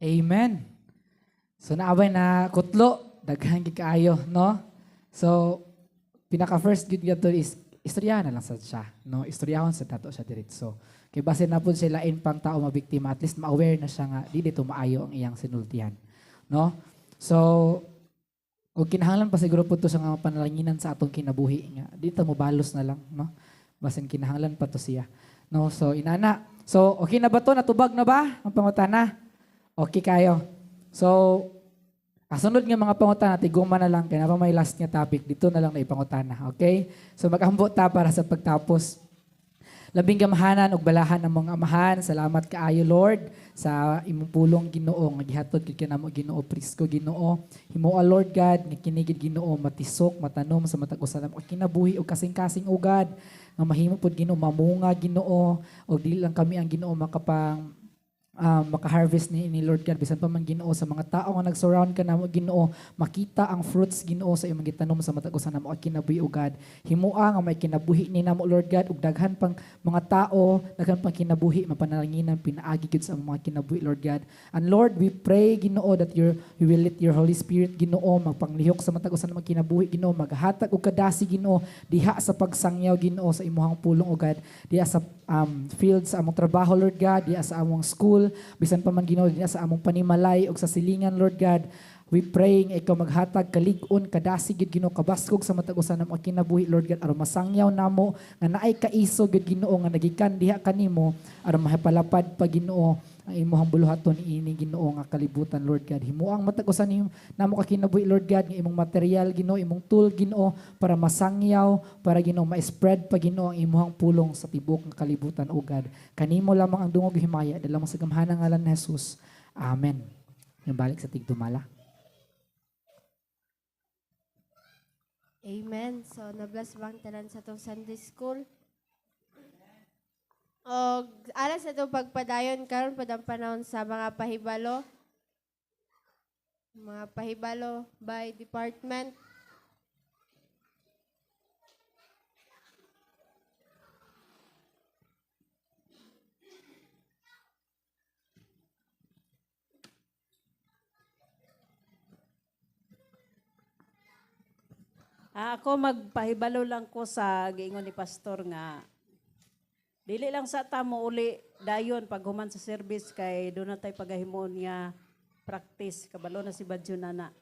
Amen. So naabay na kutlo, daghan gid kaayo, no? So pinaka first gid gadto is istoryahan na lang sa siya, no? Istoryahon sa dato siya diretso. Kay base na pud sila in pang tao mabiktima, at least ma-aware na siya nga di dito maayo ang iyang sinultihan, no? So og kinahanglan pa siguro pud to sa nga panalanginan sa atong kinabuhi nga dito mo balos na lang, no? Basin kinahanglan pa to siya. No, so inana. So okay na ba to? Natubag na ba ang pangutana? Okay kayo. So sunod nga mga pangutana, tiguma na lang, kaya na may last nga topic, dito na lang na ipangutana, okay? So mag-ambot ta para sa pagtapos. Labing gamahanan ug balahan ng mga amahan, salamat kaayo Lord sa imong pulong Ginoo, nga gihatod gid kanamo Ginoo, prisko Ginoo. Himua Lord God, nga kinigid Ginoo, matisok, matanom sa matag usa namo kinabuhi ug kasing-kasing ugad, nga mahimo pud Ginoo mamunga Ginoo, ug dili lang kami ang Ginoo makapang maka-harvest ni Lord God bisan pa man Ginoo sa mga tao nga nag-surround ka namo Ginoo, makita ang fruits Ginoo sa imong gitanom sa matag usa namo kinabuhi ug God. Himua nga may kinabuhi ni namo Lord God ug daghan pang mga tao, daghan pang kinabuhi mapanalanginan pinaagi gid sa mga kinabuhi Lord God. And Lord, we pray Ginoo that you will let your Holy Spirit Ginoo magpanglihok sa matag usa namo kinabuhi Ginoo, maghatag og kadasi Ginoo diha sa pagsangyaw Ginoo sa imong pulong ug God, diha sa field sa among trabaho Lord God, diha sa among school, bisan pa man Ginoo diha sa among panimalay ug sa silingan Lord God. We pray nga ikaw maghatag kalig-on kadasi gid Ginoo, kabaskog sa matag usa namo kinabuhi Lord God, aron masangyaw namo nga naay kaiso gid Ginoo nga nagikan diha kanimo, aron mahipalapad pa Ginoo ang imong buluhaton ini Ginoo nga kalibutan Lord God. Himuang matag usa namo ka kinabuhi Lord God nga imong material Ginoo, imong tool Ginoo para masangyaw, para Ginoo ma-spread pa Ginoo ang imong pulong sa tibok nga kalibutan o God. Kanimo lamang ang dungog himaya, dala mo sa gamhanang ngalan ni Jesus. Amen. Yung balik sa tigdumala. Amen. So, na-bless bang tanan sa itong Sunday School? O, alas na itong pagpadayon karon padang panahon sa mga pahibalo. Mga pahibalo by department. Ako magpahibalo lang ko sa giingon ni pastor nga dili lang sa tamo uli dayon pag human sa service kay do na tay pagahimon nga practice kabalo na si Badyo nana.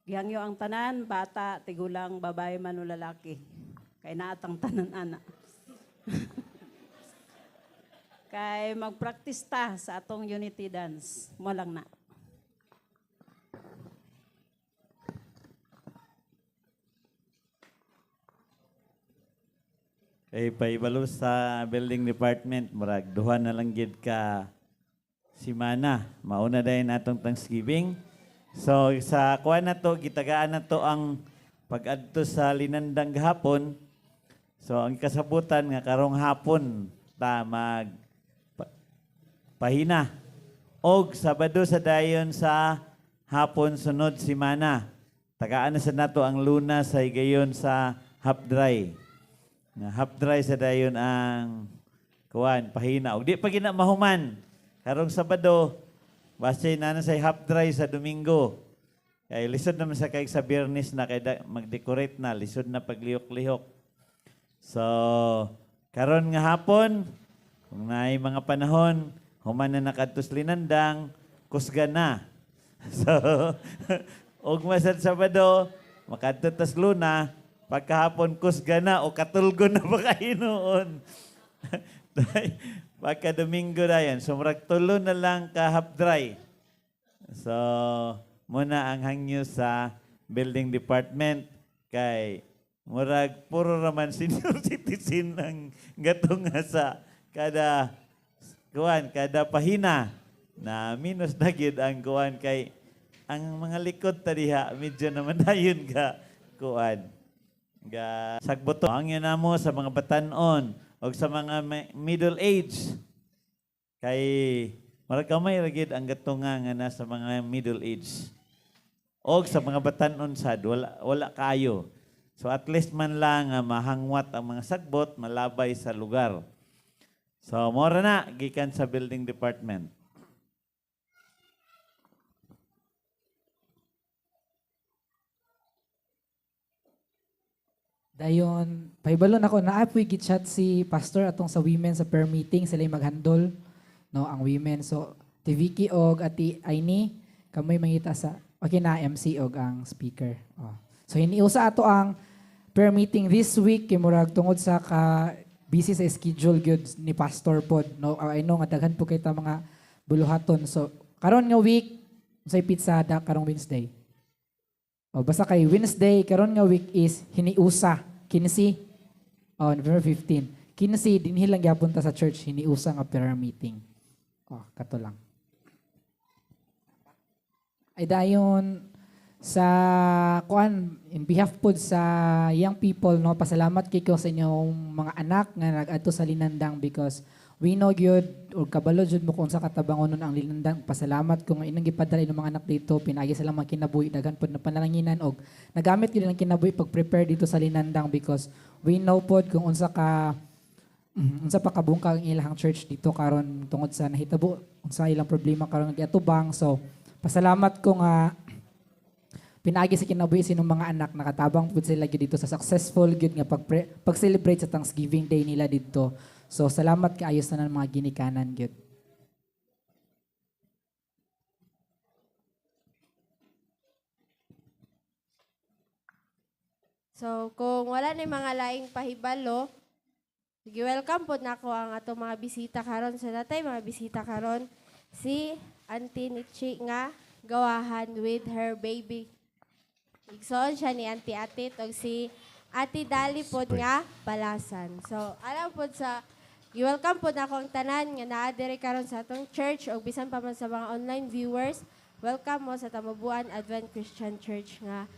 Gihangyo ang tanan, bata, tigulang, babae man o lalaki. Kay naatang tanan ana. Kay mag-practice ta sa atong unity dance. Mo lang na. Kay paibalo sa building department, murag duha na lang gid ka simana. Mauna dayon atong Thanksgiving. So sa kuan na to, gitagaan na to ang pag-adto sa linandang gahapon. So ang kasabutan nga karong hapon ta mag pahina. Og Sabado sa dayon sa hapon sunod simana. Tagaan na sa nato ang Lunas sa higayon sa half dry. Na half dry sa dayon ang kuan pahina og di pa gina mahuman karong Sabado base na sa half dry sa Domingo kay lisod naman sa kay sa Biyernes na kay mag-decorate na lisod na paglihok-lihok. So karon nga hapon kung naay mga panahon human na nakadtos linandang kusga na. So og masad Sabado makadto tas Luna pagkahapon kusga na o katulgo na ba kayo noon? Pagka Domingo na yan. So, murag tulo na lang ka half dry. So, muna ang hangyo sa building department kay murag puro raman senior citizen ang gatong nga sa kada pahina na minus na gid ang kuan kay ang mga likod tadiha medyo naman dayon ka kuan ga sagboto ang yun mo sa mga batanon o sa mga middle age kay marag kamay ragid ang gatunga nga nasa mga middle age o sa mga batanon sad wala kayo, so at least man lang mahangwat ang mga sagbot malabay sa lugar. So mora na gikan sa building department. Dayon, pahibalon ako na apoy gitchat si pastor atong sa women sa prayer meeting sila yung mag-handle no ang women. So Tiviki og ati Aini kamay mangita sa okay na MC og ang speaker. Oh. So hiniusa ato ang prayer meeting this week kay murag tungod sa ka busy sa schedule gyud ni pastor pod no. I know nga daghan po kay ta mga buluhaton. So karon nga week say pizza karong Wednesday. O basta kay Wednesday karon nga week is hiniusa kinsi November 15. Kinsi dinhi lang gyapon ta sa church hiniusa nga prayer meeting. Kato lang. Ay dayon sa kuan in behalf pod sa young people no pasalamat kay ko sa inyong mga anak nga nag-adto sa linandang because we know gyud or kabalo jud mo kung sa katabangonon ang linandang. Pasalamat ko nga inang gipadala inyong mga anak dito pinagi sila mga kinabuhi daghan pod na panalanginan og nagamit gyud ang kinabuhi pag prepare dito sa linandang because we know pod kung unsa pa kabungkag ang ilang church dito karon tungod sa nahitabo unsa ilang problema karon giatubang. So pasalamat ko nga pinagi sa kinabuhi sinong mga anak nakatabang pud sila gyud dito sa successful gyud nga pag-celebrate sa Thanksgiving Day nila dito. So salamat kaayo sa mga ginikanan gyud. So, kung wala ni mga laing pahibalo, sige, welcome po na ako ang ato mga bisita karon. So, natay mga bisita karon si Auntie Nichi nga gawahan with her baby. Igsoon siya ni Auntie Atit o si Ate Dali po nga balasan. So, alam po sa welcome po na ako ang tanan nga naadere karon sa atong church o bisan pa man sa mga online viewers. Welcome mo sa Tamabuan Advent Christian Church nga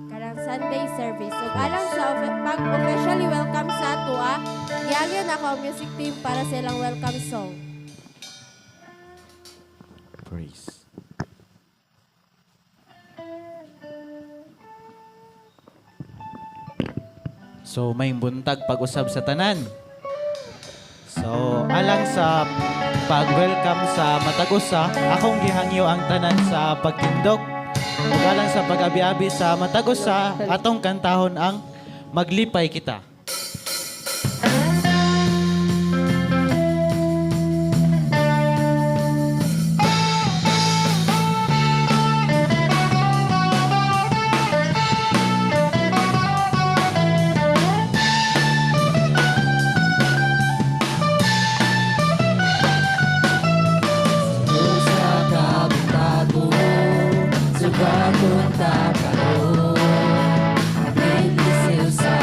karang Sunday service. So, alam sa pag-officially welcome sa ato, giyagyan ako ang music team para sa ilang welcome song. Praise. So may buntag pag-usab sa tanan. So alang sa pag-welcome sa Matagusa, akong gihangyo ang tanan sa pagtindog. Ug alang sa pag-abi-abi sa Matagusa, atong kantahon ang Maglipay Kita. Sa bagong takaro, ang sa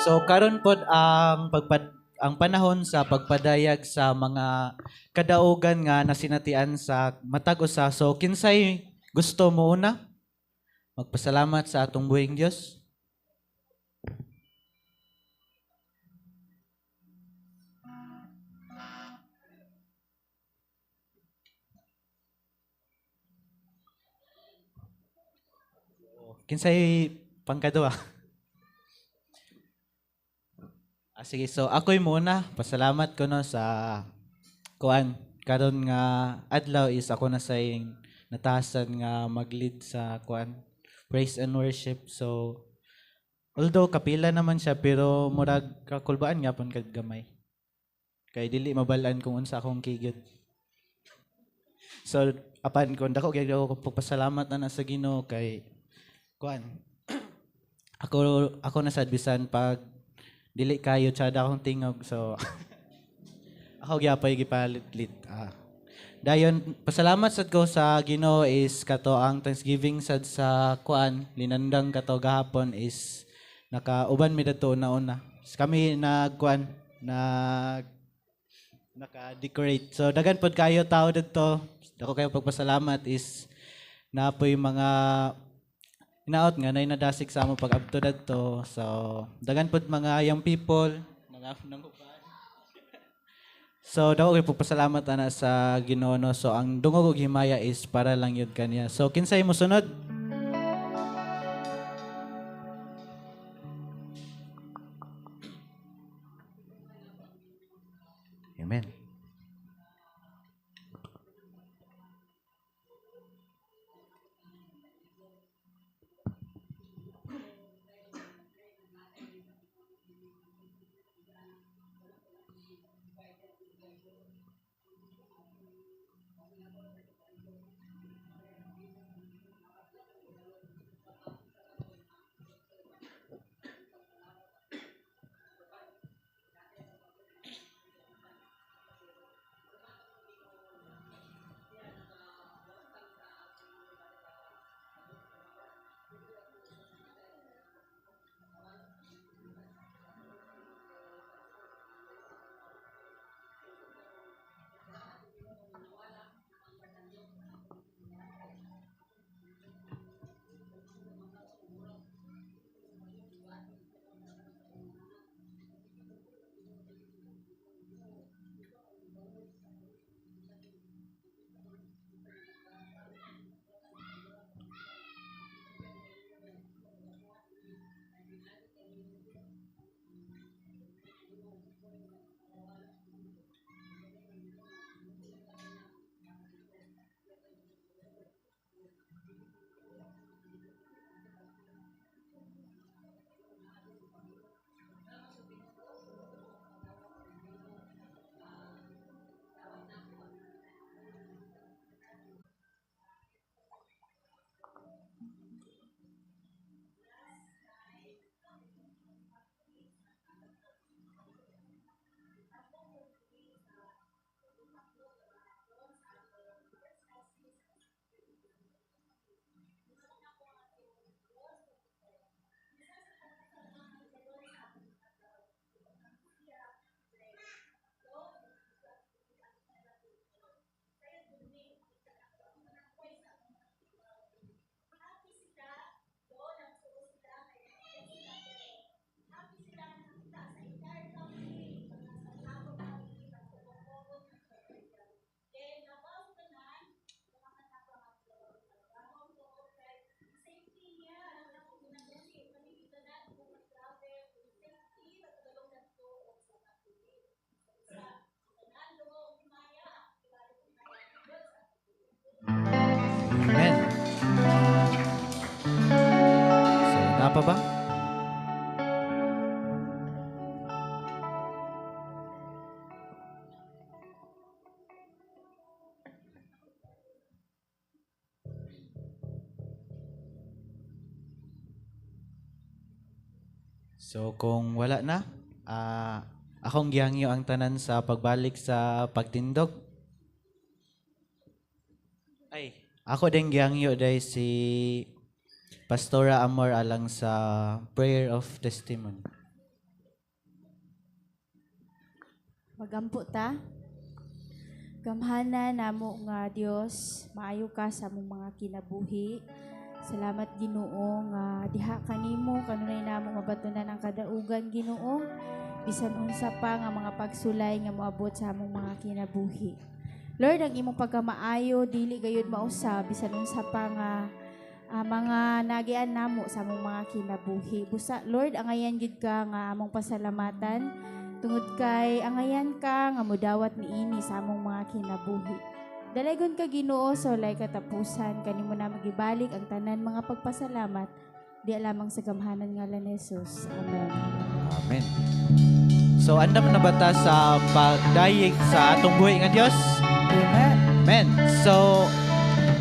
So karon pod ang panahon sa pagpadayag sa mga kadaugan nga nasinatian sa matag usa. So kinsay gusto mo una magpasalamat sa atong buhing Dios? Kinsay pangkaduha? Sige, so ako'y muna. Pasalamat ko no sa kuan. Karon nga adlaw is ako na sa natahasan nga mag-lead sa kuan praise and worship. So although kapila naman siya pero murag kakulbaan nga pon kag gamay. Kay dili mabalaan kung unsa akong kigid. So apan kon dako gyud ako pagpasalamat na sa Ginoo kay kuan. Ako na sad bisan pag dili kayo tsada akong tingog. So ako gyapay gipalit-lit. Dayon pasalamat sad ko sa Ginoo is kato ang Thanksgiving sad sa kuan linandang kato gahapon is nakauban mi dadto una. Kami nagkuan naka-decorate. So daghan pod kayo tao didto. Dako kayo pagpasalamat is napoy mga hinaot nga nay nadasig sa amo pag-abto dadto. So daghan pod mga young people, mga nanguban. So dako kay pagpasalamat ana sa Ginoo. No? So ang dungog ug himaya is para lang yun kaniya. So kinsay mo sunod? Amen. Amen. So napa ba? So kung wala na, akong gihangyo ang tanan sa pagbalik sa pagtindog. Ay, ako din gihangyo day si Pastora Amor alang sa prayer of testimony. Magampo ta. Gamhana namo nga Dios, maayo ka sa among mga kinabuhi. Salamat Ginoo nga diha kanimo kanunay namo mabatunan ang kadaugan Ginoo. Bisan unsa pa nga mga pagsulay nga moabot sa among mga kinabuhi. Lord, ang imong pagkamaayo dili gayud mausab bisan unsa pa nga mga nagian namo sa among mga kinabuhi. Busa Lord, angayan gid ka nga among pasalamatan tungod kay angayan ka nga modawat niini sa among mga kinabuhi. Dalaygon ka Ginoo sa walay katapusan kanimo na magibalik ang tanan mga pagpasalamat di lamang sa gamhanan ngalan ni Jesus. Amen. Amen. So, andam na bata sa pagdayeg sa atong buhi nga Dios? Amen. Amen. So,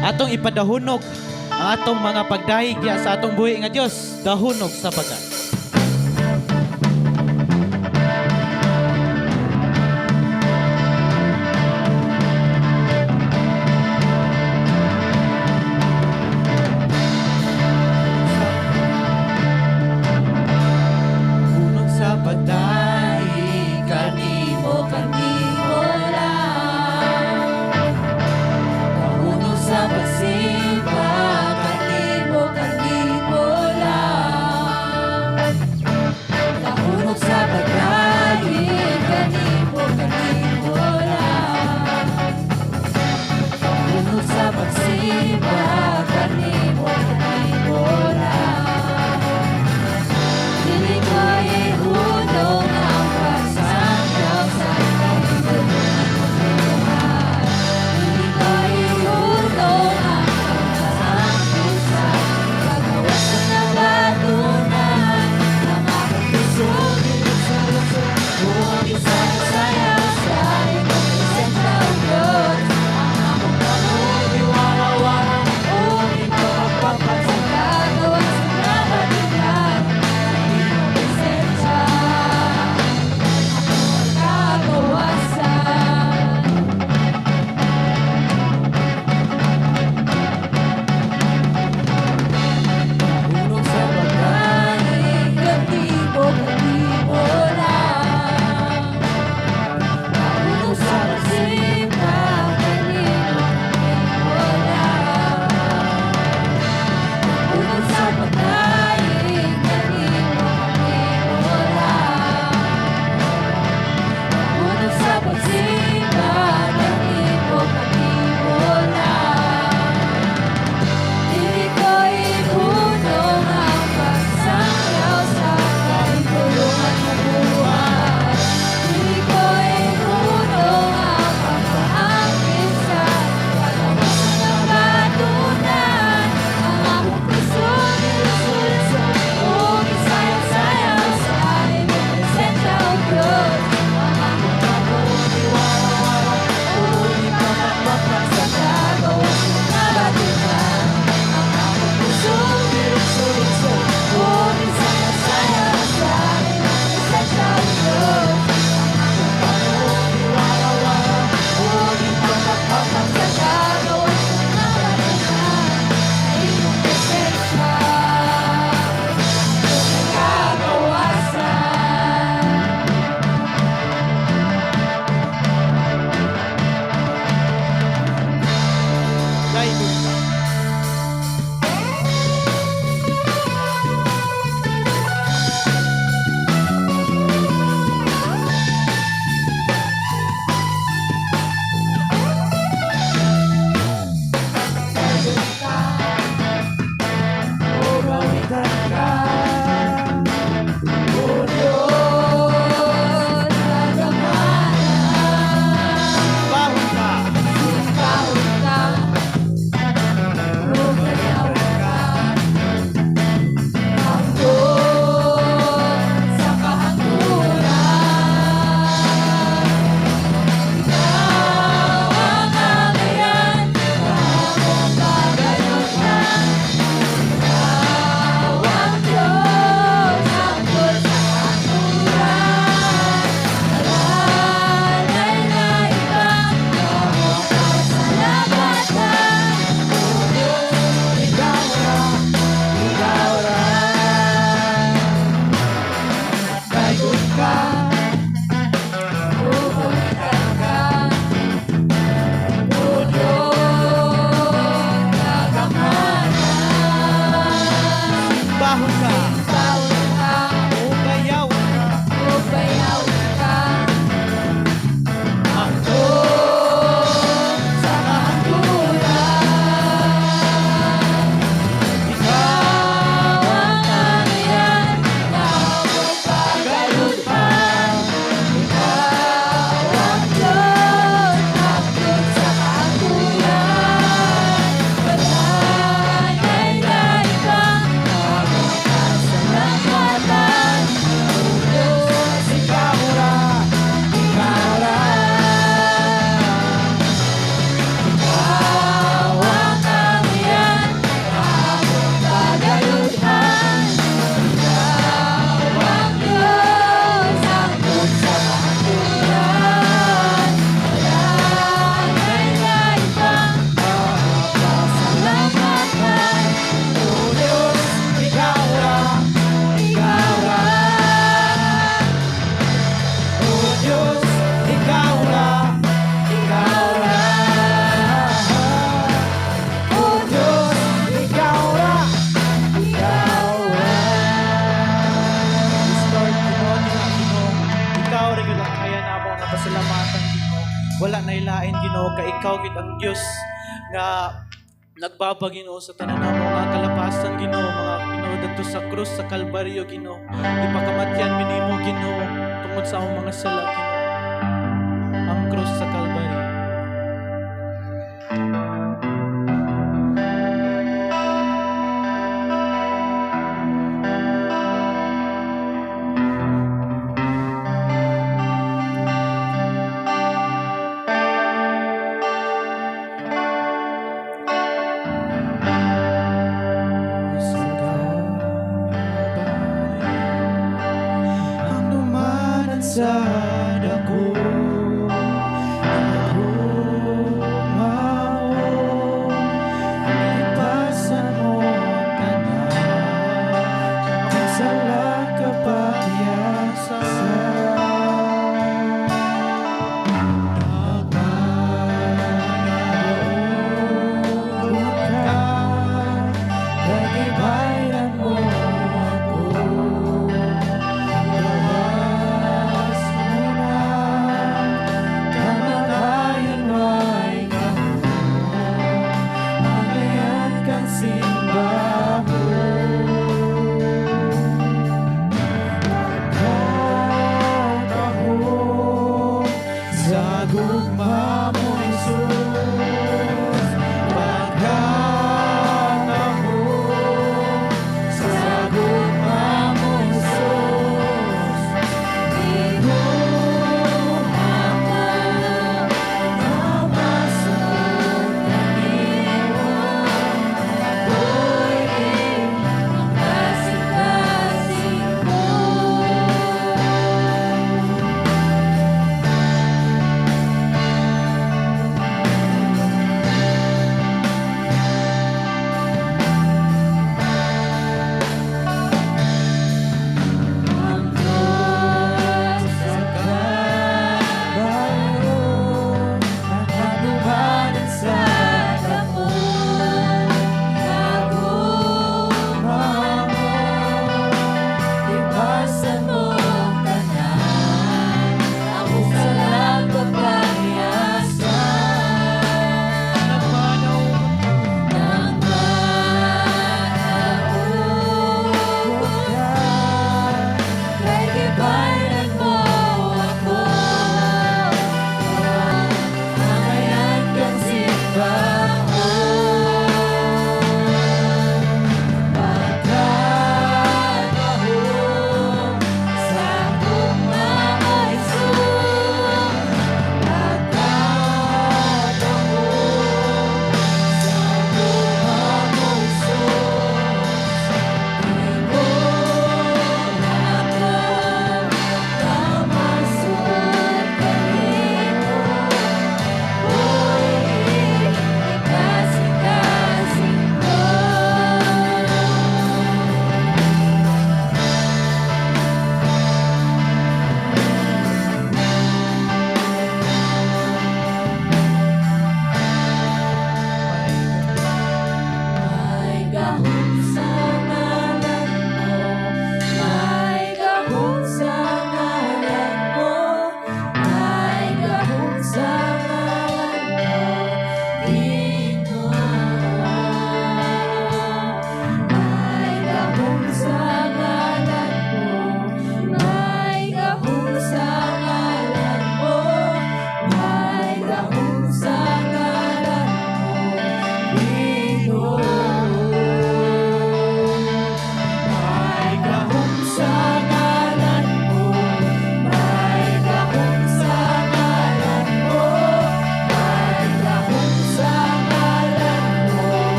atong ipadahunog ang atong mga pagdayeg diya sa atong buhi nga Dios, dahunog sa pagkat. Hunog sa pagdayeg kanimo lang. Hunog sa pagsimba kanimo lang. Sahod ka. Ubayaw ka. Ako sa kahatulan. Ikaw ang kaniyan na magpapagalutan. Ikaw ang Diyos, hanggang sa kahatulan. Walang ibang magpapasalamatan. O Diyos, ikaw lang, ikaw lang. Ikaw ang kaniyan na magpapagalutan. Ikaw ang Diyos, hanggang sa kahatulan. Walang ibang magpapasalamatan. O Diyos, ikaw lang, ikaw lang. O Diyos, ikaw lang, ikaw lang. O Diyos, ikaw lang, ikaw lang. Lord, Ginoo, Ginoo, ikaw rin yung kaya na ako nga pasalamatan, Ginoo. Wala na ilain, Ginoo, ka ikaw gid ang Diyos nga nagbabagino sa tanan ng mga kalapasan, Ginoo, mga Ginoo dito sa krus sa Kalbaryo, Ginoo. Ipakamatyan binimo, Ginoo, tungod sa among mga sala, Ginoo. Ang krus sa Kalbaryo. Ang dumanan sa dako, ako mao, ipasan mo tanan, ang sala kapagyasa. Nagibayan mo ako. Lawas mo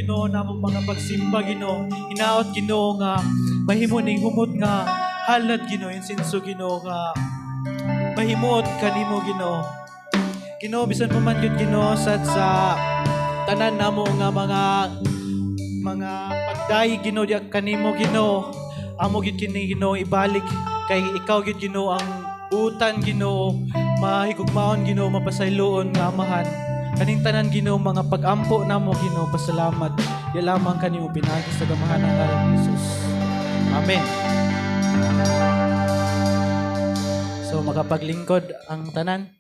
Ginoo namo mga pagsimba Ginoo. Hinaot Ginoo nga mahimo ning humot nga halad Ginoo insinso Ginoo nga mahimuot kanimo Ginoo. Ginoo bisan pa man gyud Ginoo sad sa tanan namo nga mga pagdayi Ginoo diya kanimo Ginoo. Amo gyud kini Ginoo ibalik kay ikaw gyud Ginoo ang utan Ginoo mahigugmaon Ginoo mapasayloon nga amahan. Kaning tanan Ginoo mga pag-ampo namo Ginoo pasalamat. Ya lamang kanimo pinagi sa gamahan ng ngalan ni Jesus. Amen. So makapaglingkod ang tanan.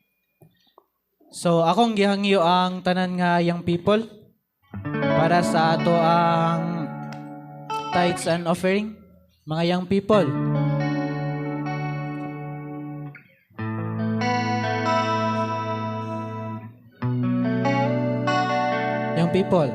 So akong gihangyo ang tanan nga young people para sa ato ang tithes and offering. Mga young people. Young people.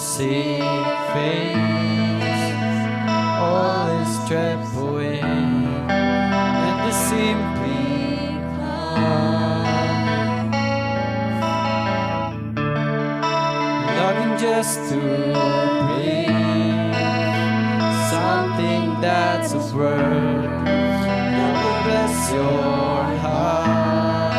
See face, all is stripped away, and the simply come, longing just to breathe something that's of worth that will bless your heart.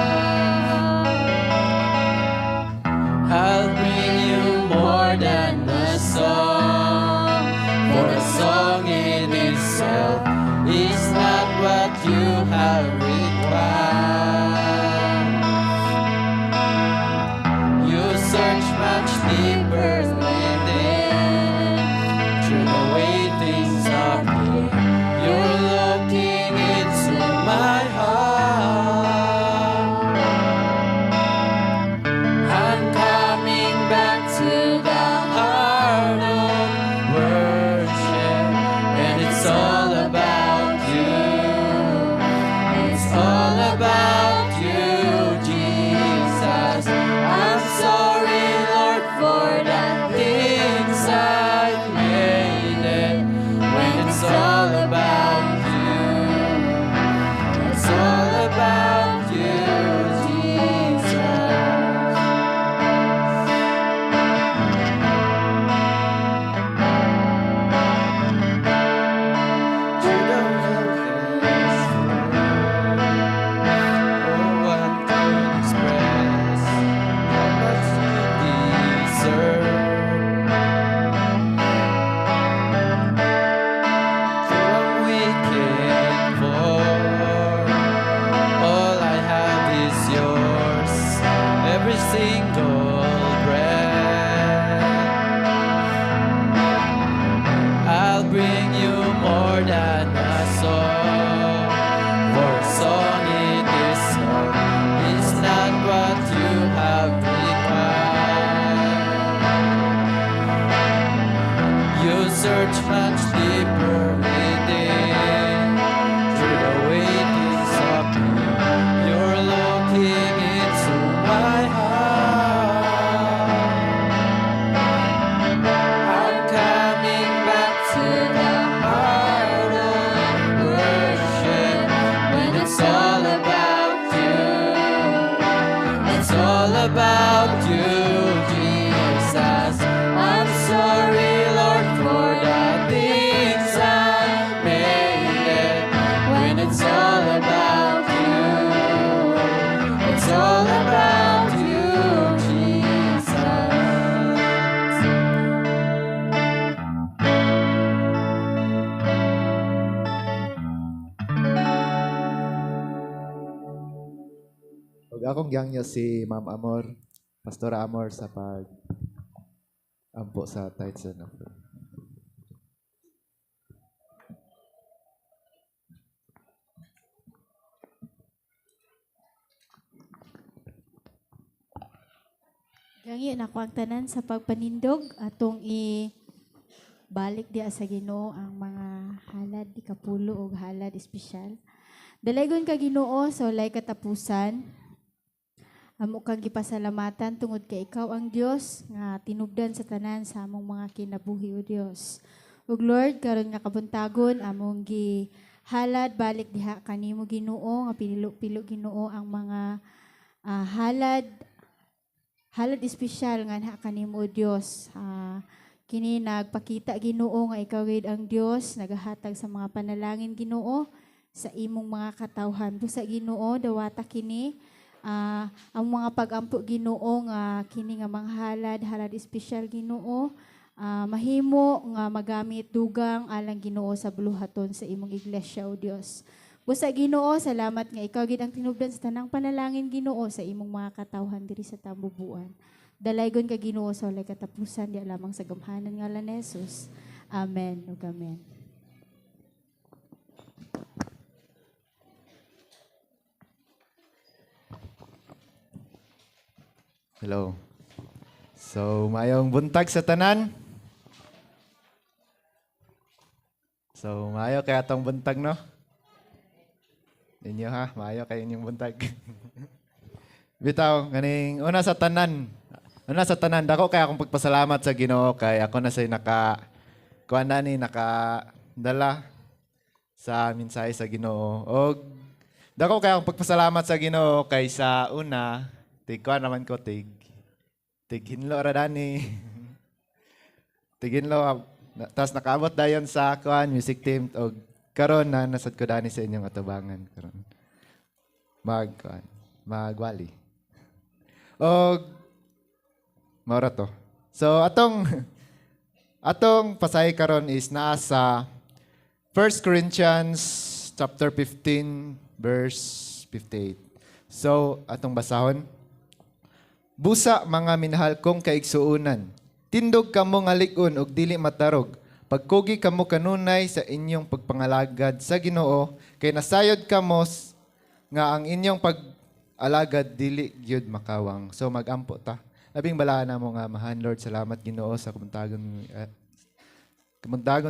I'll bring you more than a song, for a song in itself is not what you have required. You search much deeper within, through the way things appear. You're looking into my heart. I'm coming back to the heart of worship, and it's all about you. It's all about you, Jesus. I'm sorry, Lord, for the things I've made it. When it's all about you, it's all about you, Jesus. You don't know this. Oh, one could express how much you deserve. Though I'm wicked poor, all I have is yours, every single breath. I'll bring you more than a song, for a song in this song is not what you have required. You search much deeper within, through the way things appear. You're looking into my heart. I'm coming back to the heart of worship, when it's all about you. It's all about you, Jesus. I'm sorry, Lord, for the things I made it. When it's all about you, it's all about you, Jesus. Ug akong gihangyo si Ma'am Amor Pastora Amor sa ampo sa tithes and offering. Gangi na ko ang tanan sa pagpanindog atong balik di sa Ginoo ang mga halad di kapulo o halad espesyal. Dalaygon ka Ginoo sa walay katapusan. Amo kang gipasalamatan tungod kay ikaw ang Dios nga tinubdan sa tanan sa among mga kinabuhi o Dios. Ug Lord karon nga kabuntagon among halad balik diha kanimo Ginoo nga pinilo-pilo Ginoo ang mga halad espesyal nga na kanimo o Dios. Kini nagpakita Ginoo nga ikaw gid ang Dios nagahatag sa mga panalangin Ginoo sa imong mga katawhan. Busa Ginoo dawata kini ang mga pagampo Ginoo nga kini nga mga halad espesyal Ginoo mahimo nga magamit dugang alang Ginoo sa buluhaton sa imong iglesia o Dios. Busa Ginoo, salamat nga ikaw gid ang tinubdan sa tanang panalangin Ginoo sa imong mga katawhan diri sa tambubuan. Dalaygon ka Ginoo sa walay katapusan di lamang sa gamhanan nga ngalan ni Jesus. Amen ug amen. Hello. So, mayong buntag sa tanan. So, mayo kaya atong buntag, no? Ninyo ha, mayo kayo inyong buntag. Bitaw, ganing una sa tanan. Una sa tanan, dako kaya akong pagpasalamat sa Ginoo kay ako na say nakadala sa mensahe sa Ginoo. Og dako kaya akong pagpasalamat sa Ginoo kay sa una, kuan naman ko tig hinlo ra dani. Tig hinlo tas nakaabot dayon sa kuan music team og karon na nasad ko dani sa inyong atubangan karon. Magwali. Og maura to. So atong pasay karon is naa sa 1 Corinthians chapter 15 verse 58. So atong basahon. Busa mga minahal kong kaigsuunan, tindog kamo nga lig-on og dili matarog. Pagkugi kamo kanunay sa inyong pagpangalagad sa Ginoo, kay nasayod kamo nga ang inyong pag-alagad dili gyud makawang. So magampo ta. Labing balaan na mo nga mahan Lord, salamat Ginoo sa kamuntagon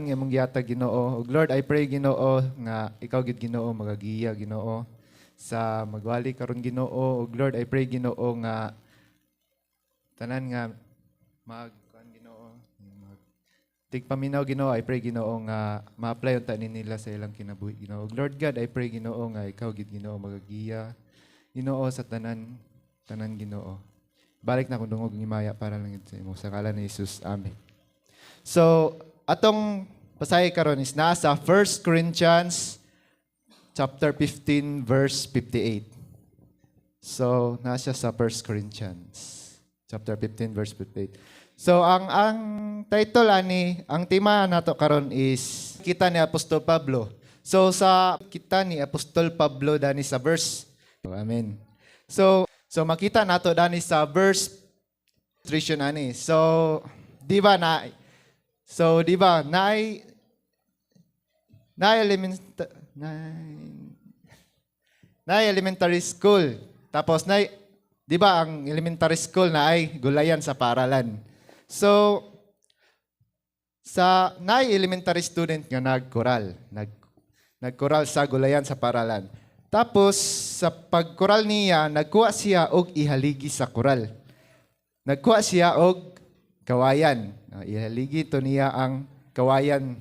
nga mong giyatag Ginoo. Og Lord, I pray Ginoo nga ikaw gid Ginoo magagiya Ginoo sa magwali karon Ginoo. Og Lord, I pray Ginoo nga tanan nga tigpaminaw Ginoo, I pray Ginoo nga ma-apply unta nila sa ilang kinabuhi Ginoo. Lord God, I pray Ginoo nga ikaw gid Ginoo magagiya Ginoo sa tanan Ginoo. Balik na kung dungog ni Maya para lang sa imo sa ngalan ni Jesus. Amen. So, atong pasahe karon is nasa 1 Corinthians chapter 15 verse 58. So, nasa sa 1 Corinthians chapter 15 verse 58. So ang title ang tema nato karon is kita ni Apostol Pablo. So sa kita ni Apostol Pablo dani sa verse. Amen. So makita nato dani sa verse 3 ani. So di ba na elementary school. Tapos di ba ang elementary school na ay gulayan sa paaralan. So, sa elementary student nga nagkoral. Nagkoral sa gulayan sa paaralan. Tapos, sa pagkoral niya, nagkuha siya og ihaligi sa koral. Nagkuha siya og kawayan. Ihaligi to niya ang kawayan.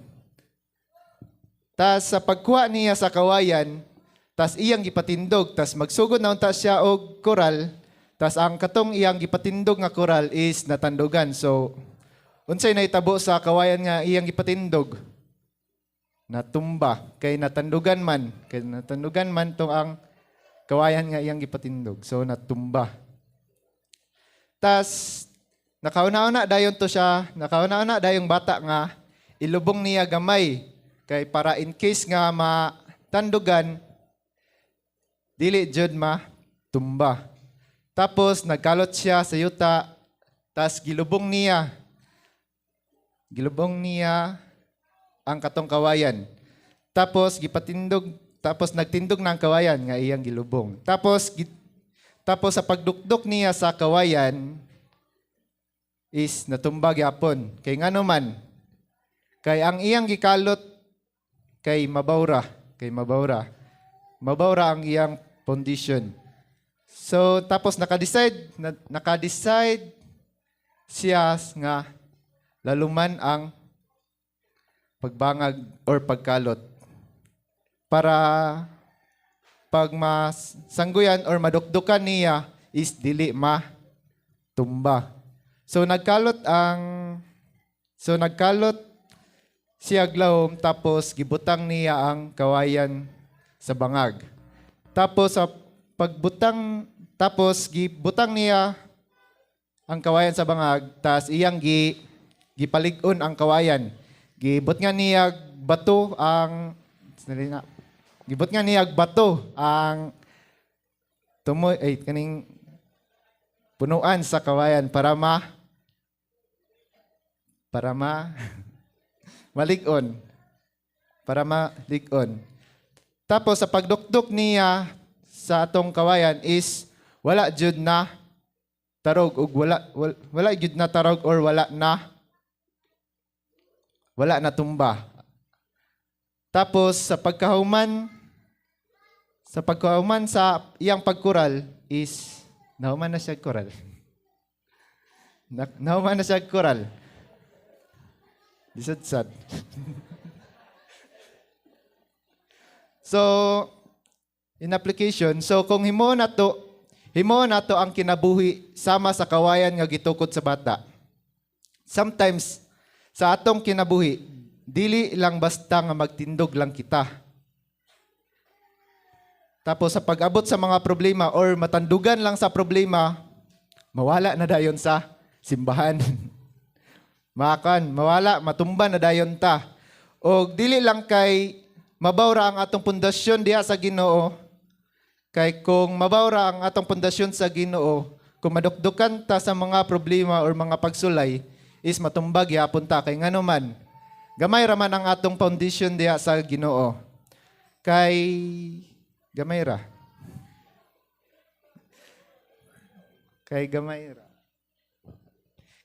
Tas sa pagkuha niya sa kawayan, tas iyang gipatindog, tas magsugod na unta siya og koral. Tas ang katong iyang gipatindog nga koral is natandugan. So, unsay nahitabo sa kawayan nga iyang gipatindog? Natumba. Kay natandugan man tong ang kawayan nga iyang gipatindog. So, natumba. Tas, nakauna-una dayon to siya, nakauna-una dayong bata nga, ilubong niya gamay. Kay para in case nga matandugan, dili jud matumba. Tapos nagkalot siya sa yuta, tas gilubong niya ang katong kawayan. Tapos nagtindog ng kawayan nga iyang gilubong. Tapos sa pagdukdok niya sa kawayan is natumbag yapon. Kay ngano man, kay ang iyang gikalot kay mabawra. Mabawra ang iyang foundation. So tapos nakadecide siya nga laluman ang pagbangag or pagkalot para pag masangguyan or madukdukan niya is dili matumba. So nagkalot siya glawom tapos gibutang niya ang kawayan sa bangag. Tapos sa gibutang niya ang kawayan sa bangag, tas iyang gipalig-on ang kawayan. Gibot nga niya bato ang kaning punuan sa kawayan para malig-on. Tapos sa pagdukdok niya sa atong kawayan is wala jud na tarog ug wala jud na tarog or wala na tumba. Tapos sa pagkahuman sa iyang pagkural is nahuman na siya kural. Nahuman na siya kural. Sad. So in application, so kung himo na to ang kinabuhi sama sa kawayan nga gitukod sa bata. Sometimes sa atong kinabuhi, dili lang basta nga magtindog lang kita. Tapos sa pag-abot sa mga problema or matandugan lang sa problema, mawala na dayon sa simbahan. Matumba na dayon ta. O dili lang kay mabawra ang atong pundasyon diha sa Ginoo. Kay kung mabawra ang atong pundasyon sa Ginoo, kung madukdukan ta sa mga problema or mga pagsulay, is matumbag yapon ta. Kay ngano man, gamay raman ang atong foundation diha sa Ginoo. Kay gamay ra.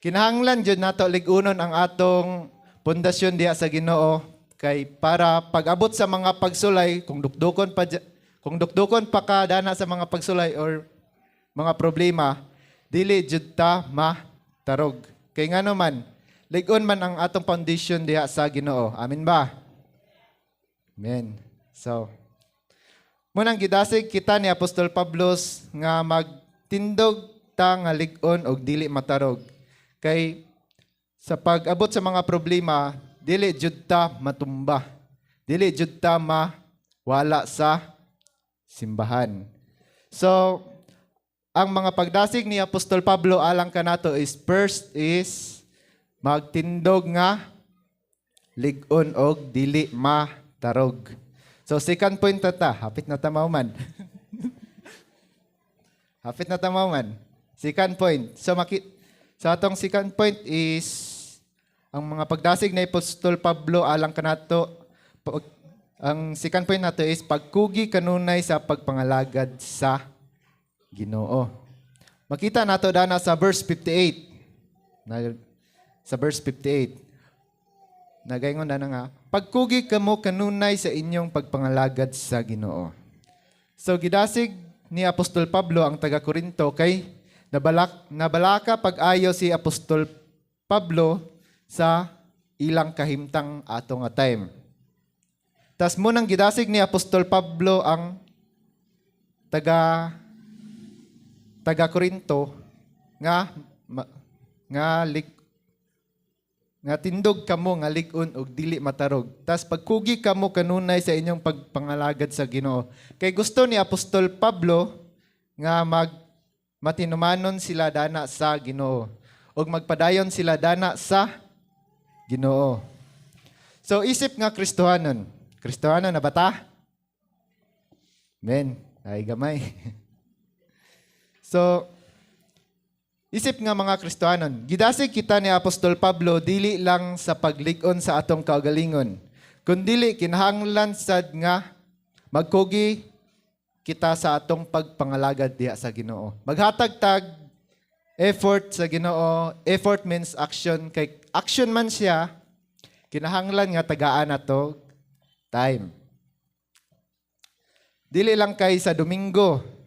Kinahanglan jud nato lig-unon ang atong pundasyon diha sa Ginoo kay para pag-abot sa mga pagsulay kung dukdukon pa ka dana sa mga pagsulay or mga problema, dili jud ta matarog. Kay ngano man, lig-on man ang atong foundation diha sa Ginoo. Amen ba? Amen. So, munang gidasig kita ni Apostol Pablo nga magtindog ta nga lig-on og dili matarog. Kay sa pag-abot sa mga problema, dili jud ta matumba. Dili jud ta mawala sa simbahan. So, ang mga pagdasig ni Apostol Pablo alang kanato is first is magtindog nga lig-on og dili matarog. So, second point ta, hapit na tamaw man. Second point. So atong second point is ang mga pagdasig na Apostol Pablo alang kanato. Ang second point nato is pagkugi kanunay sa pagpangalagad sa Ginoo. Makita nato dana sa verse 58. Sa verse 58. Nagaingon na nga, pagkugi kamo kanunay sa inyong pagpangalagad sa Ginoo. So gidasig ni Apostol Pablo ang taga Corinto kay nabalaka pag-ayo si Apostol Pablo sa ilang kahimtang ato nga time. Tas munang gidasig ni Apostol Pablo ang taga Corinto nga tindog kamo nga lig-on og dili matarog. Tas pagkugi kamo kanunay sa inyong pagpangalagad sa Ginoo. Kay gusto ni Apostol Pablo nga matinumanon sila dana sa Ginoo ug magpadayon sila dana sa Ginoo. So isip nga Kristohanon na bata? Amen. Ay gamay. So Isip nga mga Kristohanon, gidasig kita ni Apostol Pablo dili lang sa paglig-on sa atong kaugalingon, kundili kinahanglan sad nga magkugi kita sa atong pagpangalagad diha sa Ginoo. Maghatag tag effort sa Ginoo. Effort means action. Kay action man siya, kinahanglan nga tagaan nato time. Dili lang kay sa Domingo.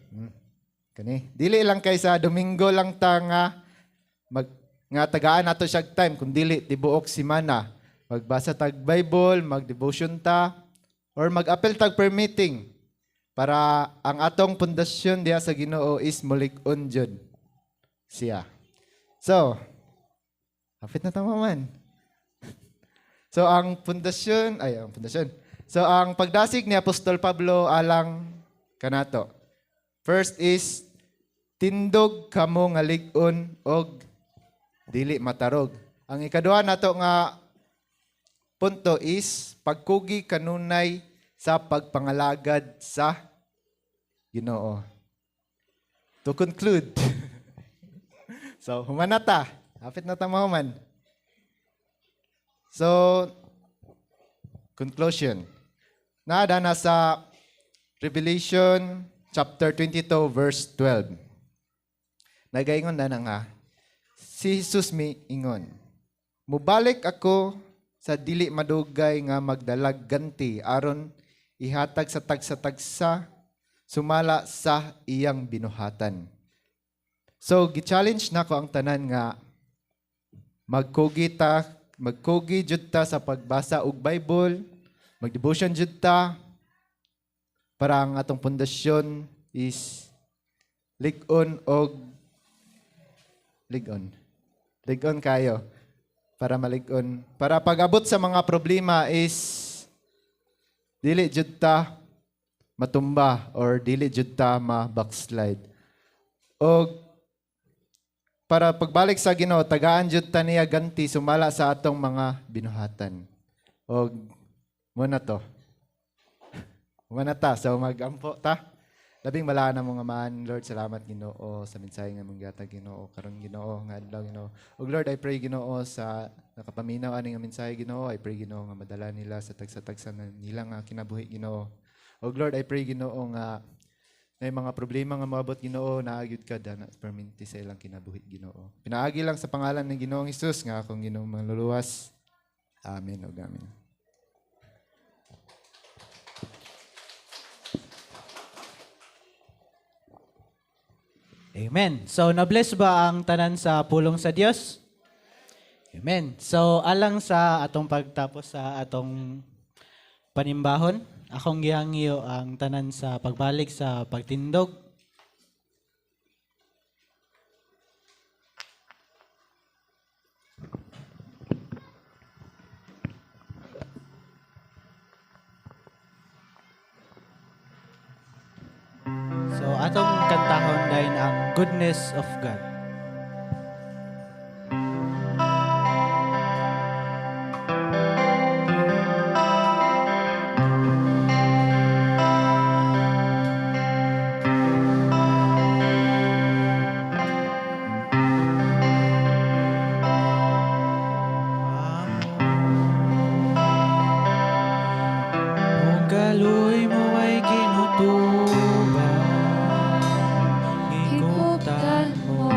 Dili lang kay sa Domingo lang ta nga tagaan nato siya time, kung dili tibuok semana. Magbasa tag Bible, mag-devotion ta, or mag-appel tag prayer meeting para ang atong pundasyon diha sa Ginoo is mulig-on jud siya. So, hapit na tama man. So, ang pundasyon. So, ang pagdasig ni Apostol Pablo alang kanato. First is, tindog kamo nga lig-on og dili matarog. Ang ikaduha nato nga punto is, pagkugi kanunay sa pagpangalagad sa Ginoo. To conclude, so, humanata. Hapit na tama man. So, conclusion. Nada na sa Revelation chapter 22 verse 12. Nagaingon na nga, si Jesus mi ingon, mubalik ako sa dili madugay nga magdalag ganti aron ihatag sa tagsa-tagsa sumala sa iyang binuhatan. So, gi-challenge na ko ang tanan nga magkugi jud ta sa pagbasa og Bible, mag-devotion jud ta para ang atong pundasyon is lig-on kayo para malig-on. Para pag-abot sa mga problema is dili jud ta matumba or dili jud ta ma-backslide. O para pagbalik sa Ginoo, tagaan jud ta niya ganti sumala sa atong mga binuhatan. O muna to. Muna ta. So magampo ta. Labing bala na mga man, Lord, salamat Ginoo sa mensahe nga mong gatag Ginoo, karon Ginoo nga adlaw Ginoo. Og Lord, I pray Ginoo sa nakapaminaw ani nga mensahe Ginoo, I pray Ginoo nga madala nila sa tagsa-tagsa na nila nga kinabuhi Ginoo. Og Lord, I pray Ginoo nga may mga problema nga moabot Ginoo, naagyud ka dana perminti sa ilang kinabuhi Ginoo. Pinaagi lang sa pangalan ng Ginoong Hesus nga akong Ginoo manluluwas. Amen og amen. Amen. So, na-bless ba ang tanan sa pulong sa Dios? Amen. So, alang sa atong pagtapos sa atong panimbahon, akong gihangyo ang tanan sa pagbalik sa pagtindog. So, atong kantahon dahil ang Goodness of God. Kung kaloy mo ay kinutuban, ikutan mo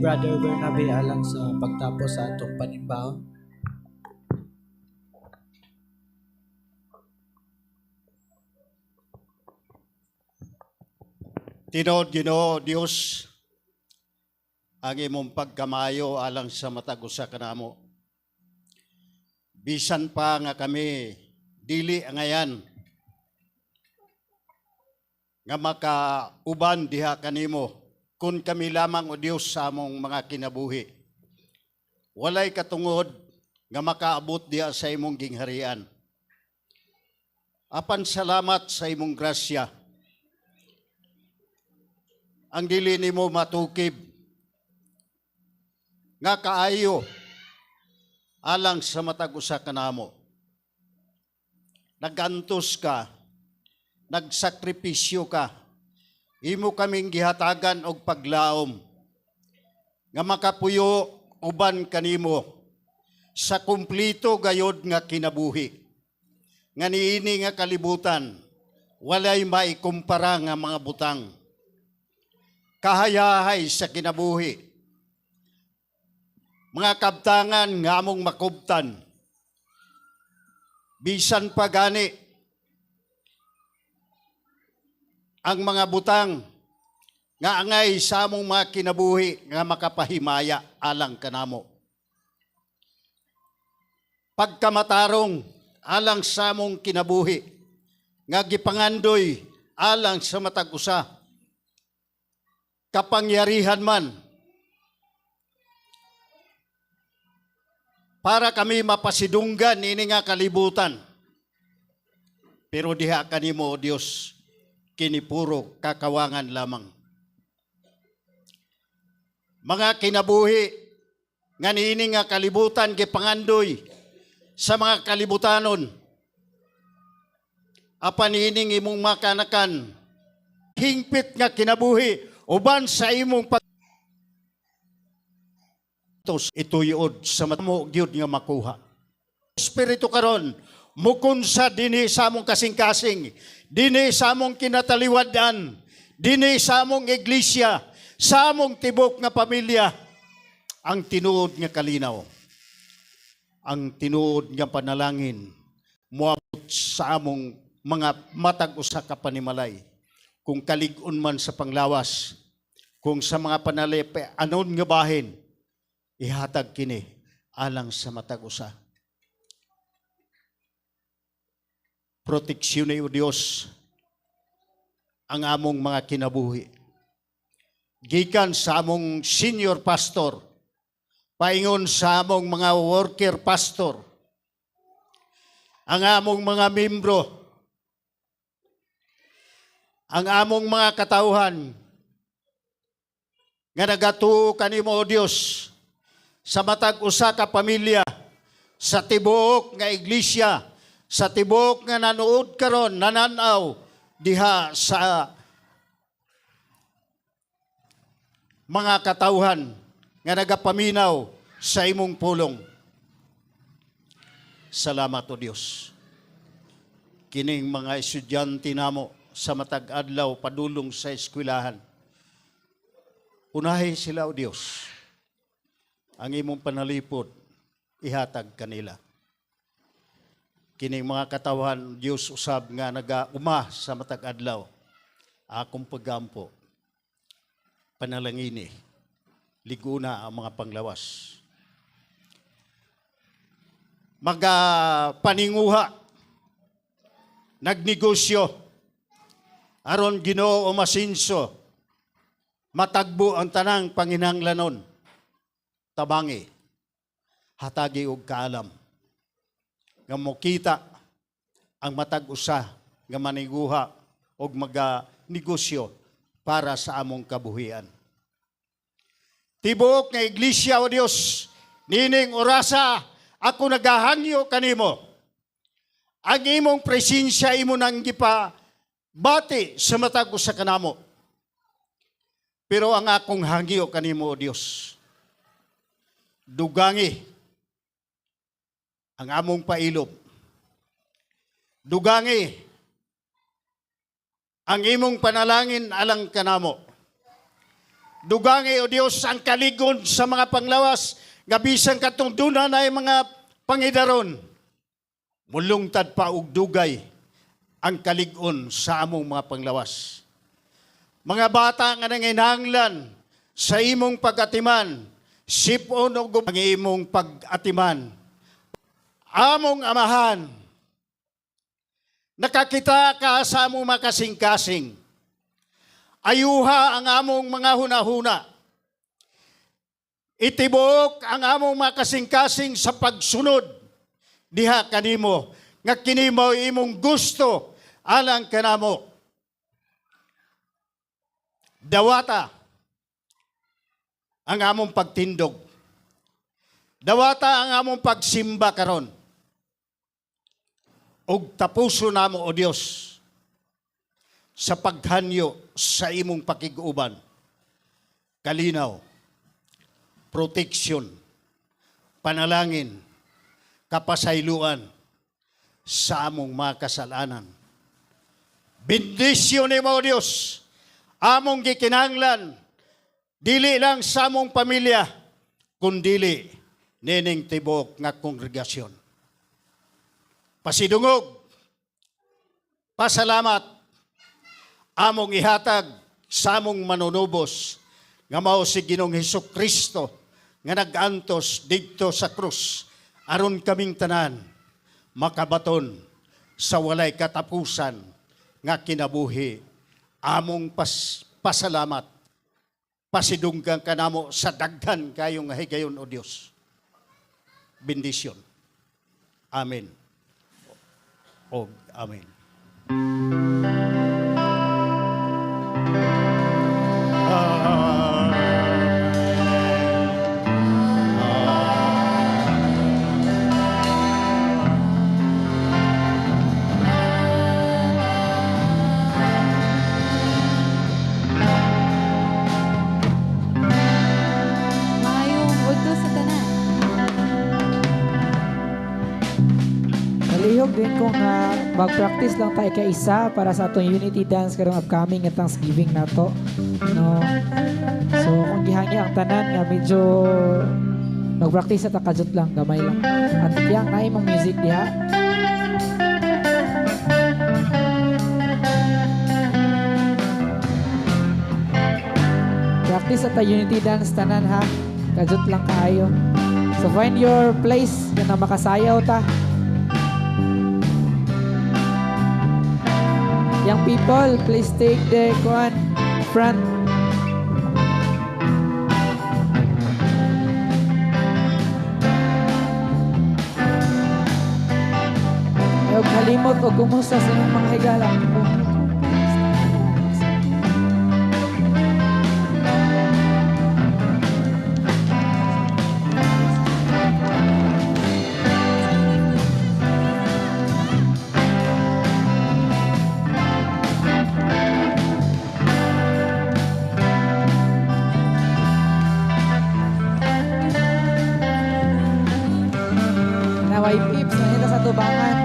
Brother Bernabe alang sa pagtapos sa atong panimbaw. Tinod Ginoo Dios ang imong pagkamayo alang sa matag usa kanamo. Bisan pa nga kami dili ngayan nga makauban diha kanimo kun kami lamang o Dios sa among mga kinabuhi. Walay katungod nga makaabot diha sa imong gingharian. Apan salamat sa imong grasya. Ang dili nimo matukib nga kaayo alang sa matag usa kanamo. Nagantos ka, nagsakripisyo ka, imo kaming gihatagan og paglaom nga makapuyo uban kanimo sa kumplito gayod nga kinabuhi. Nga niini nga kalibutan, walay maikumpara nga mga butang. Kahayahay sa kinabuhi. Mga kabtangan nga among makubtan. Bisan pa gani ang mga butang nga angay sa among mga kinabuhi nga makapahimaya alang kanamo. Pagkamatarong alang sa among kinabuhi nga gipangandoy alang sa matag usa. Kapangyarihan man para kami mapasidunggan ini nga kalibutan. Pero diha kanimo, O Dios, kinipuro kakawangan lamang. Mga kinabuhi nga niini nga kalibutan gipangandoy sa mga kalibutanon. Apan ining imong makanakan hingpit nga kinabuhi uban sa imong ituyod sa matamo gyud nga makuha. Espiritu karon mukon sa dinhi sa among kasing-kasing, dinhi sa among kinataliwadan, dinhi sa among iglesia, sa among tibok nga pamilya, ang tinuod nga kalinaw, ang tinuod nga panalangin moabot sa among mga matag usa ka panimalay. Kung kalig-on man sa panglawas, kung sa mga panalipe, anon nga bahin, ihatag kini alang sa matag usa. Proteksyon ni o Dios ang among mga kinabuhi. Gikan sa among senior pastor, paingon sa among mga worker pastor, ang among mga membro, ang among mga katauhan nga nagatuo kanimo o Dios sa matag usa ka pamilya, sa tibuok nga iglesia, sa tibuok nga nanuod karon nananaw diha sa mga katauhan nga nagapaminaw sa imong pulong. Salamat o Dios. Kining mga estudyante namo sa matag adlaw padulong sa eskwelahan. Unahi sila o Dios. Ang imong panalipod ihatag kanila. Kining mga katawhan Dios usab nga nagauma sa matag adlaw. Akong paggampo panalangini liguna ang mga panglawas. Paninguha nagnegosyo aron Ginoo o masinso, matagbo ang tanang panginahanglanon, tabangi, hatagi og kaalam, nga mokita ang matag usa nga maniguha og maga-negosyo para sa among kabuhian. Tibuok nga iglesia o Dios, nining orasa ako nagahangyo kanimo. Ang imong presensya imo nang bati sa matag usa kanamo. Pero ang akong hangyo kanimo o Dios, dugangi ang among pailob. Dugangi ang imong panalangin alang kanamo. Dugangi o Dios ang kaligon sa mga panglawas, nga bisang katungdunan ay mga pangidaron. Mulungtad pa og dugay ang kaligon sa among mga panglawas. Mga bata nga nanginahanglan sa imong pag-atiman, sipon o ang imong pag-atiman. Among amahan, nakakita ka sa among makasing-kasing. Ayuha ang among mga hunahuna. Itibok ang among makasing-kasing sa pagsunod. Diha kanimo, nga kinimo imong gusto alang kanamo. Dawata ang among pagtindog. Dawata ang among pagsimba karon. Og tapuso namo o Dios sa paghanyo sa imong pakiguban. Kalinaw, proteksyon, panalangin, kapasayloan sa among mga kasalanan. Bendisyon ni mo Dios, among gikinahanglan, dili lang sa among pamilya, kundili nining tibok nga kongregasyon. Pasidungog, pasalamat, among ihatag sa among manunubos nga mao si Ginoong Hesukristo nga nag-antos didto sa krus aron kaming tanan makabaton sa walay katapusan nga kinabuhi. Among pasalamat, pasidunggan kanamo sa daghan kayong higayon o Dios. Bendisyon. Amen. O amen. Maayong udto sa tanan. Nalihog din kung mag-practice lang tayo kaisa para sa atong unity dance karong upcoming at Thanksgiving nato. No. So kung gihangyo ang tanan nga medyo mag-practice at akajut lang, gamay lang. At yang na imong music diha. Practice at unity dance tanan ha. Kajut lang kaayo. So find your place na makasayaw ta. Young people, please take the front. Ayaw kalimot o kumusta sa inyong mga higala. Naway pips na ito sa tubangan.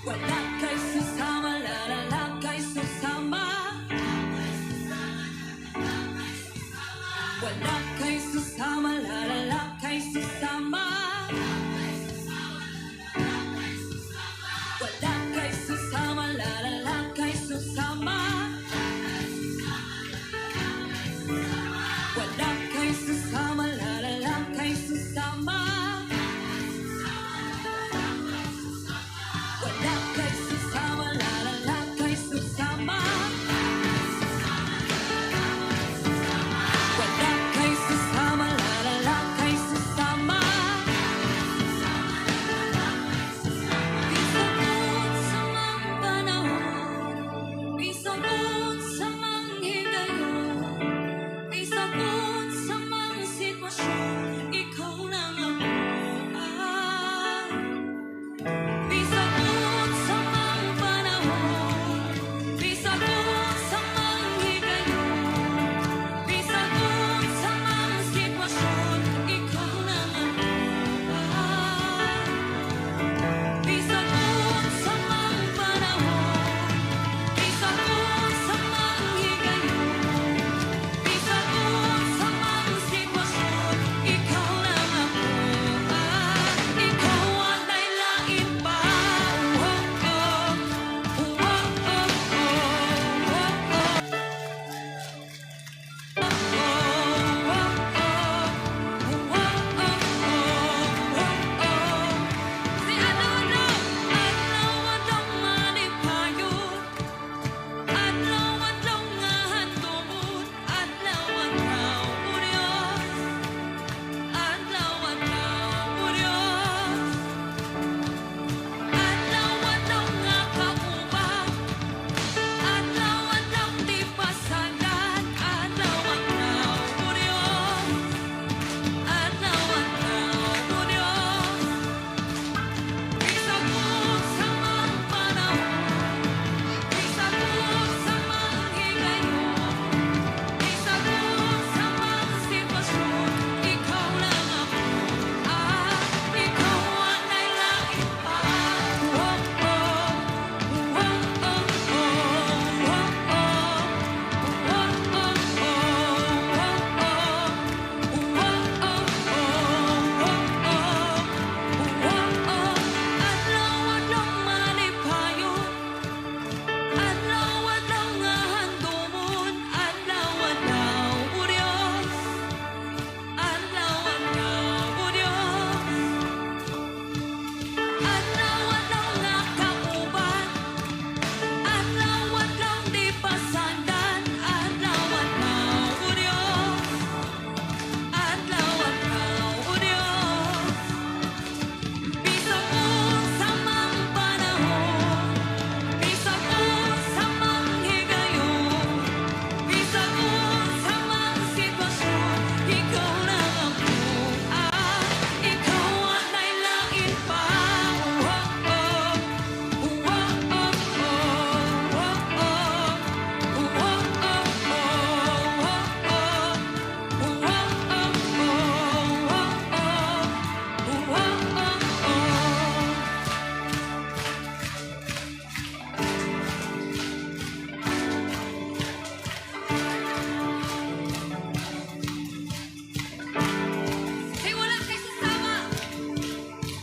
Wala kay susama, lalala kay susama. Wala kay susama, lalala kay susama. Wala kay susama, lalala kay susama. Wala kay susama, lalala kay susama. Wala kay susama, lalala kay susama. Wala kay susama, lalala kay susama. Bisagod sa mga panahon, bisagod sa mga higayon, bisagod sa mga sitwasyon, ikaw lang ako. Bisagod sa mga panahon, bisagod sa mga higayon, bisagod sa mga sitwasyon, ikaw lang ako. Bisagod sa mga panahon, bisagod sa mga higayon, bisagod sa mga sitwasyon, ikaw lang ako. Ikaw ang daylain pa. Si adlaw-adlaw manipayon, adlaw-adlaw nga hantumon, adlaw-adlaw o Diyos, adlaw-adlaw o Diyos, adlaw-adlaw nga kauban, adlaw-adlaw di pasagan, adlaw-adlaw o Diyos, adlaw-adlaw o Diyos. Bisagod sa mga panahon, bisagod sa mga higayon, bisagod sa mga sitwasyon, ikaw lang ako. Ikaw ang daylain pa. Adlaw-adlaw manipayon, adlaw-adlaw nga hantumon, adlaw-adlaw o Diyos, adlaw-adlaw o Diyos, adlaw-adlaw nga kauban, adlaw-adlaw di pasandan, adlaw-adlaw o Diyos, adlaw-adlaw o Diyos. Bisagod sa mga panahon, bisagod sa mga higayon, bisagod sa mga sitwasyon, ikaw lang ako. Ikaw ang daylain pa.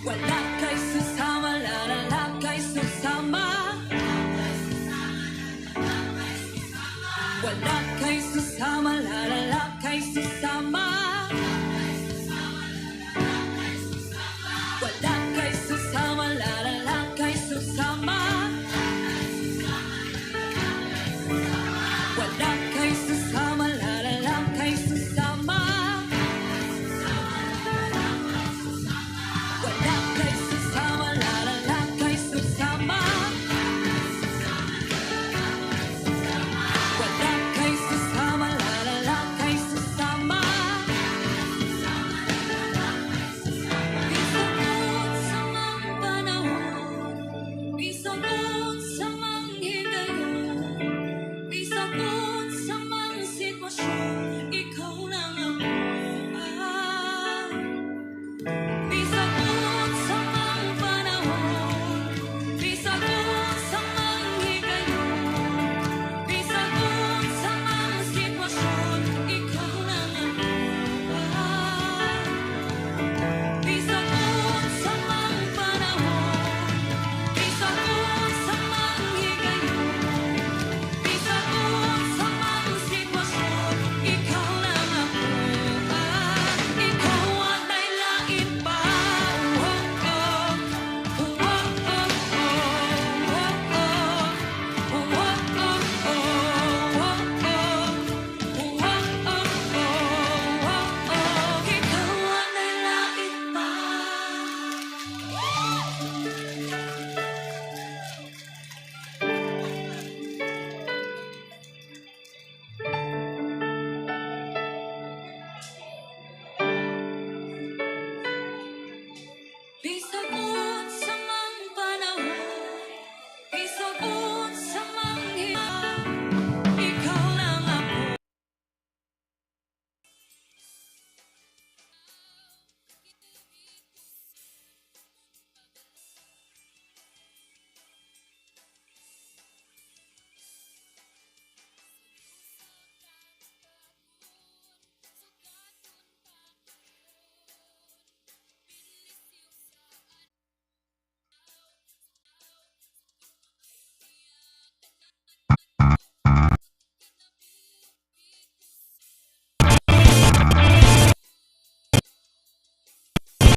Wala kay susama, lalala kay susama. Wala kay susama, lalala kay susama.